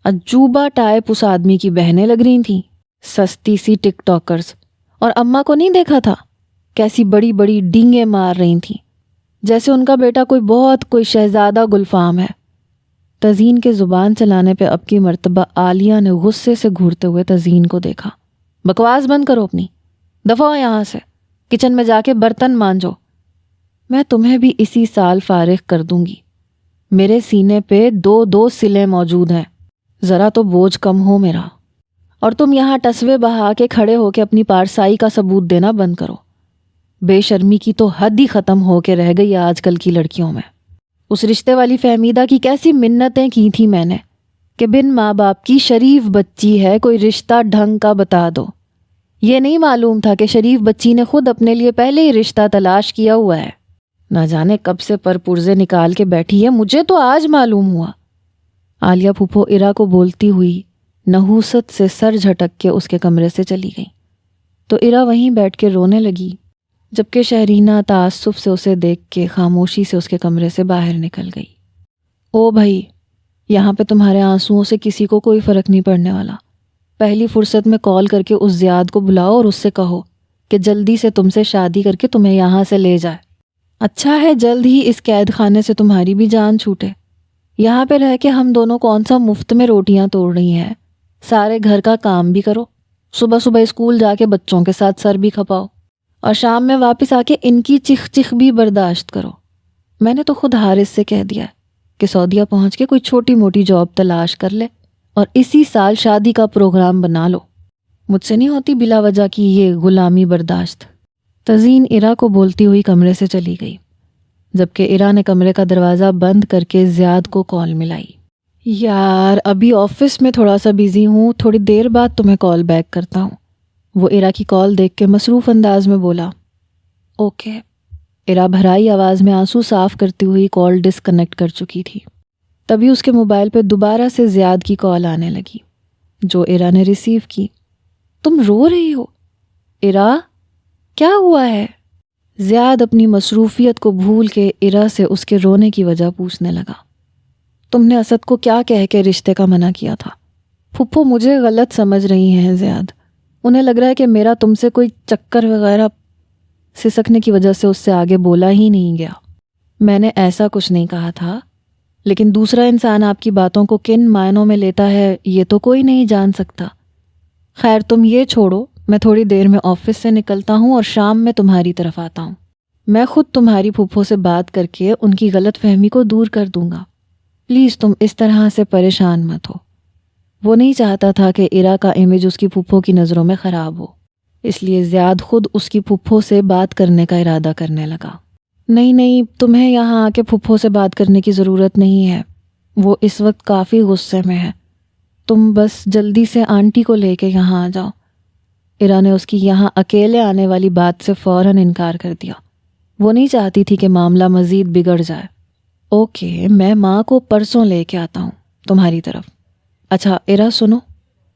Speaker 1: عجوبہ ٹائپ اس آدمی کی بہنیں لگ رہی تھیں، سستی سی ٹک ٹاکرز۔ اور اماں کو نہیں دیکھا تھا کیسی بڑی بڑی ڈینگیں مار رہی تھیں، جیسے ان کا بیٹا کوئی شہزادہ گلفام ہے۔ تزین کے زبان چلانے پہ اب کی مرتبہ عالیہ نے غصے سے گھورتے ہوئے تزین کو دیکھا۔ بکواس بند کرو اپنی، دفعہ ہو یہاں سے، کچن میں جا کے برتن مانجو۔ میں تمہیں بھی اسی سال فارغ کر دوں گی، میرے سینے پہ 2 سلیں موجود ہیں، ذرا تو بوجھ کم ہو میرا۔ اور تم یہاں ٹسوے بہا کے کھڑے ہو کے اپنی پارسائی کا ثبوت دینا بند کرو۔ بے شرمی کی تو حد ہی ختم ہو کے رہ گئی آج کل کی لڑکیوں میں۔ اس رشتے والی فہمیدہ کی کیسی منتیں کی تھی میں نے کہ بن ماں باپ کی شریف بچی ہے، کوئی رشتہ ڈھنگ کا بتا دو۔ یہ نہیں معلوم تھا کہ شریف بچی نے خود اپنے لیے پہلے ہی رشتہ تلاش کیا ہوا ہے، نہ جانے کب سے پر پرزے نکال کے بیٹھی ہے، مجھے تو آج معلوم ہوا۔ عالیہ پھپھو اِرا کو بولتی ہوئی نحوست سے سر جھٹک کے اس کے کمرے سے چلی گئی تو اِرا وہیں بیٹھ کے رونے لگی، جبکہ شہرینہ تعصب سے اسے دیکھ کے خاموشی سے اس کے کمرے سے باہر نکل گئی۔ او بھائی، یہاں پہ تمہارے آنسوؤں سے کسی کو کوئی فرق نہیں پڑنے والا۔ پہلی فرصت میں کال کر کے اس زیاد کو بلاؤ اور اس سے کہو کہ جلدی سے تم سے شادی کر کے تمہیں یہاں سے لے جائے۔ اچھا ہے جلد ہی اس قید خانے سے تمہاری بھی جان چھوٹے۔ یہاں پہ رہ کے ہم دونوں کون سا مفت میں روٹیاں توڑ رہی ہیں، سارے گھر کا کام بھی کرو، صبح صبح اسکول جا کے بچوں کے ساتھ سر بھی کھپاؤ، اور شام میں واپس آ کے ان کی چخ چخ بھی برداشت کرو۔ میں نے تو خود حارث سے کہہ دیا کہ سعودیہ پہنچ کے کوئی چھوٹی موٹی جاب تلاش کر لے اور اسی سال شادی کا پروگرام بنا لو۔ مجھ سے نہیں ہوتی بلا وجہ کی یہ غلامی برداشت۔ تزین اِرا کو بولتی ہوئی کمرے سے چلی گئی، جبکہ اِرا نے کمرے کا دروازہ بند کر کے زیاد کو کال ملائی۔ یار ابھی آفس میں تھوڑا سا بیزی ہوں، تھوڑی دیر بعد تمہیں کال بیک کرتا ہوں۔ وہ اِرا کی کال دیکھ کے مصروف انداز میں بولا، اوکے۔ اِرا بھرائی آواز میں آنسو صاف کرتی ہوئی کال ڈسکنیکٹ کر چکی تھی۔ تبھی اس کے موبائل پہ دوبارہ سے زیاد کی کال آنے لگی، جو اِرا نے ریسیو کی۔ تم رو رہی ہو؟ اِرا کیا ہوا ہے؟ زیاد اپنی مصروفیت کو بھول کے اِرا سے اس کے رونے کی وجہ پوچھنے لگا۔ تم نے اسد کو کیا کہہ کے رشتے کا منع کیا تھا؟ پھپھو مجھے غلط سمجھ رہی ہیں زیاد، انہیں لگ رہا ہے کہ میرا تم سے کوئی چکر وغیرہ۔ سسکنے کی وجہ سے اس سے آگے بولا ہی نہیں گیا۔ میں نے ایسا کچھ نہیں کہا تھا، لیکن دوسرا انسان آپ کی باتوں کو کن معنوں میں لیتا ہے یہ تو کوئی نہیں جان سکتا۔ خیر تم یہ چھوڑو، میں تھوڑی دیر میں آفس سے نکلتا ہوں اور شام میں تمہاری طرف آتا ہوں۔ میں خود تمہاری پھپھو سے بات کر کے ان کی غلط فہمی کو دور کر دوں گا۔ پلیز تم اس طرح سے پریشان مت ہو۔ وہ نہیں چاہتا تھا کہ اِرا کا امیج اس کی پھپھو کی نظروں میں خراب ہو، اس لیے زیاد خود اس کی پھپھو سے بات کرنے کا ارادہ کرنے لگا۔ نہیں تمہیں یہاں آ کے پھپھو سے بات کرنے کی ضرورت نہیں ہے، وہ اس وقت کافی غصے میں ہے، تم بس جلدی سے آنٹی کو لے کے یہاں آ جاؤ۔ اِرا نے اس کی یہاں اکیلے آنے والی بات سے فوراً انکار کر دیا۔ وہ نہیں چاہتی تھی کہ معاملہ مزید بگڑ جائے۔ اوکے، میں ماں کو پرسوں لے کے آتا ہوں تمہاری طرف۔ اچھا اِرا سنو،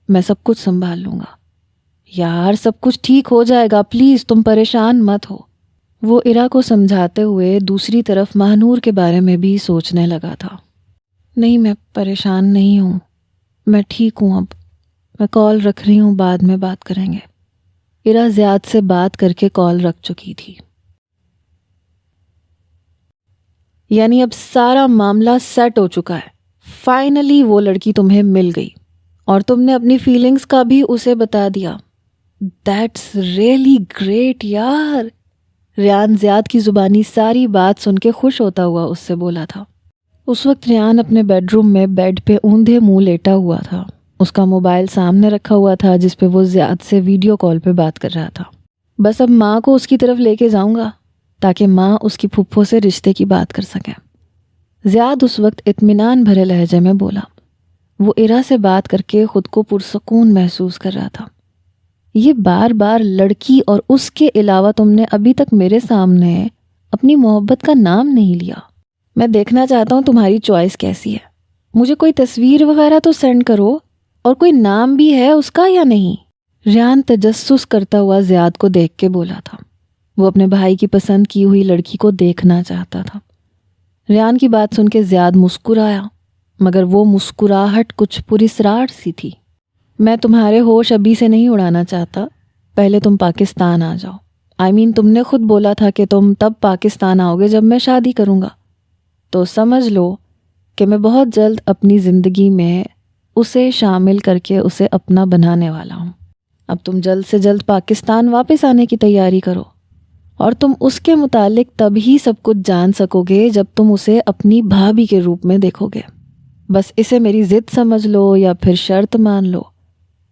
Speaker 1: میں سب کچھ سنبھال لوں گا. یار سب کچھ ٹھیک ہو جائے گا، پلیز تم پریشان مت ہو. وہ عرا کو سمجھاتے ہوئے دوسری طرف ماہنور کے بارے میں بھی سوچنے لگا تھا. نہیں میں پریشان نہیں ہوں، میں ٹھیک ہوں. اب میں کال رکھ رہی ہوں، بعد میں بات کریں گے. عرا زیاد سے بات کر کے کال رکھ چکی تھی. یعنی اب سارا معاملہ سیٹ ہو چکا ہے. فائنلی وہ لڑکی تمہیں مل گئی اور تم نے اپنی فیلنگز کا بھی اسے بتا دیا. دیٹس ریئلی گریٹ یار. ریان زیاد کی زبانی ساری بات سن کے خوش ہوتا ہوا اس سے بولا تھا. اس وقت ریان اپنے بیڈ روم میں بیڈ پہ اوندھے منہ لیٹا ہوا تھا. اس کا موبائل سامنے رکھا ہوا تھا جس پہ وہ زیاد سے ویڈیو کال پہ بات کر رہا تھا. بس اب ماں کو اس کی طرف لے کے جاؤں گا تاکہ ماں اس کی پھپھو سے رشتے کی بات کر سکیں. زیاد اس وقت اطمینان بھرے لہجے میں بولا. وہ عرا سے بات کر کے خود کو پرسکون محسوس کر رہا تھا. یہ بار بار لڑکی اور اس کے علاوہ تم نے ابھی تک میرے سامنے اپنی محبت کا نام نہیں لیا. میں دیکھنا چاہتا ہوں تمہاری چوائس کیسی ہے. مجھے کوئی تصویر وغیرہ تو سینڈ کرو، اور کوئی نام بھی ہے اس کا یا نہیں؟ ریان تجسس کرتا ہوا زیاد کو دیکھ کے بولا تھا. وہ اپنے بھائی کی پسند کی ہوئی لڑکی کو دیکھنا چاہتا تھا. ریان کی بات سن کے زیاد مسکرایا، مگر وہ مسکراہٹ کچھ پراسرار سی تھی. میں تمہارے ہوش ابھی سے نہیں اڑانا چاہتا، پہلے تم پاکستان آ جاؤ. تم نے خود بولا تھا کہ تم تب پاکستان آؤ گے جب میں شادی کروں گا. تو سمجھ لو کہ میں بہت جلد اپنی زندگی میں اسے شامل کر کے اسے اپنا بنانے والا ہوں. اب تم جلد سے جلد پاکستان واپس آنے کی تیاری کرو، اور تم اس کے متعلق تب ہی سب کچھ جان سکو گے جب تم اسے اپنی بھابھی کے روپ میں دیکھو گے. بس اسے میری ضد سمجھ لو یا پھر شرط مان لو.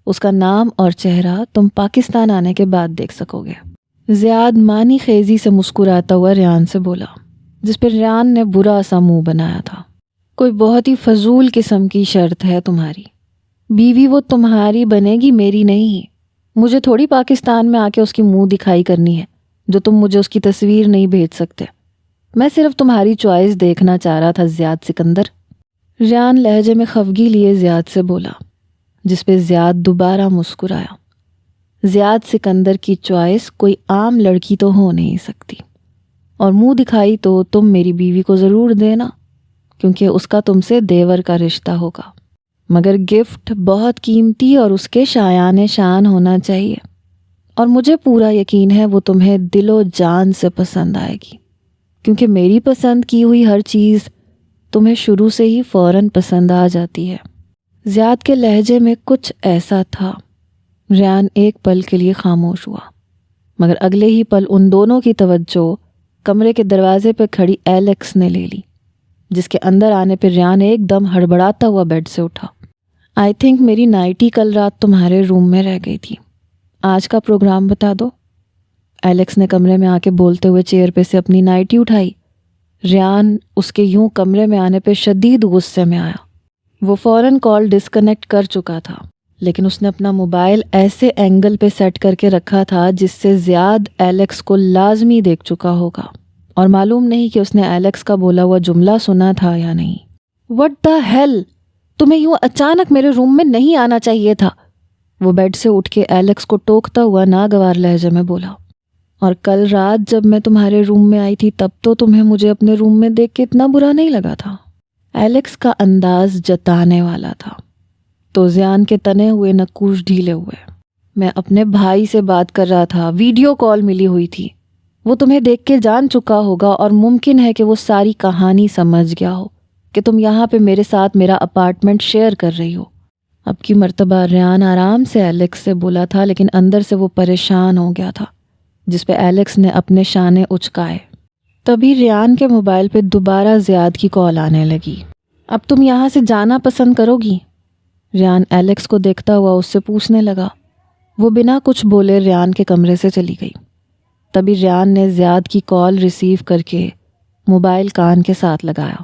Speaker 1: اس کا نام اور چہرہ تم پاکستان آنے کے بعد دیکھ سکو گے. زیاد معنی خیزی سے مسکراتا ہوا ریان سے بولا، جس پر ریان نے برا سا منہ بنایا تھا. کوئی بہت ہی فضول قسم کی شرط ہے تمہاری. بیوی وہ تمہاری بنے گی، میری نہیں. مجھے تھوڑی پاکستان میں آ کے اس کی منہ دکھائی کرنی ہے جو تم مجھے اس کی تصویر نہیں بھیج سکتے. میں صرف تمہاری چوائس دیکھنا چاہ رہا تھا زیاد سکندر. ریان لہجے میں خفگی لیے زیاد سے بولا، جس پہ زیاد دوبارہ مسکرایا. زیاد سکندر کی چوائس کوئی عام لڑکی تو ہو نہیں سکتی، اور منہ دکھائی تو تم میری بیوی کو ضرور دینا، کیونکہ اس کا تم سے دیور کا رشتہ ہوگا. مگر گفٹ بہت قیمتی اور اس کے شایان شان ہونا چاہیے، اور مجھے پورا یقین ہے وہ تمہیں دل و جان سے پسند آئے گی، کیونکہ میری پسند کی ہوئی ہر چیز تمہیں شروع سے ہی فوراً پسند آ جاتی ہے. زیاد کے لہجے میں کچھ ایسا تھا. ریان ایک پل کے لیے خاموش ہوا، مگر اگلے ہی پل ان دونوں کی توجہ کمرے کے دروازے پہ کھڑی ایلیکس نے لے لی، جس کے اندر آنے پہ ریان ایک دم ہڑبڑاتا ہوا بیڈ سے اٹھا. آئی تھنک میری نائٹی کل رات تمہارے روم میں رہ گئی تھی، آج کا پروگرام بتا دو. ایلیکس نے کمرے میں آ کے بولتے ہوئے چیئر پہ سے اپنی نائٹی اٹھائی. ریان اس کے یوں کمرے میں آنے پہ شدید غصے میں آیا. وہ فوراً کال ڈسکنیکٹ کر چکا تھا، لیکن اس نے اپنا موبائل ایسے اینگل پہ سیٹ کر کے رکھا تھا جس سے زیاد ایلیکس کو لازمی دیکھ چکا ہوگا، اور معلوم نہیں کہ اس نے ایلیکس کا بولا ہوا جملہ سنا تھا یا نہیں. وٹ دا ہیل، تمہیں یوں اچانک میرے روم میں نہیں آنا چاہیے تھا. وہ بیڈ سے اٹھ کے ایلیکس کو ٹوکتا ہوا ناگوار لہجے میں بولا. اور کل رات جب میں تمہارے روم میں آئی تھی تب تو تمہیں مجھے اپنے روم میں دیکھ کے اتنا برا نہیں لگا تھا. ایلیکس کا انداز جتانے والا تھا. تو زیان کے تنے ہوئے نقوش ڈھیلے ہوئے. میں اپنے بھائی سے بات کر رہا تھا، ویڈیو کال ملی ہوئی تھی. وہ تمہیں دیکھ کے جان چکا ہوگا، اور ممکن ہے کہ وہ ساری کہانی سمجھ گیا ہو کہ تم یہاں پہ میرے ساتھ میرا اپارٹمنٹ شیئر کر رہی ہو. اب کی مرتبہ ریان آرام سے ایلیکس سے بولا تھا، لیکن اندر سے وہ پریشان ہو گیا تھا، جس پہ ایلیکس نے اپنے شانے اچکائے. تبھی ریان کے موبائل پہ دوبارہ زیاد کی کال آنے لگی. اب تم یہاں سے جانا پسند کرو گی؟ ریان ایلیکس کو دیکھتا ہوا اس سے پوچھنے لگا. وہ بنا کچھ بولے ریان کے کمرے سے چلی گئی. تبھی ریان نے زیاد کی کال ریسیو کر کے موبائل کان کے ساتھ لگایا.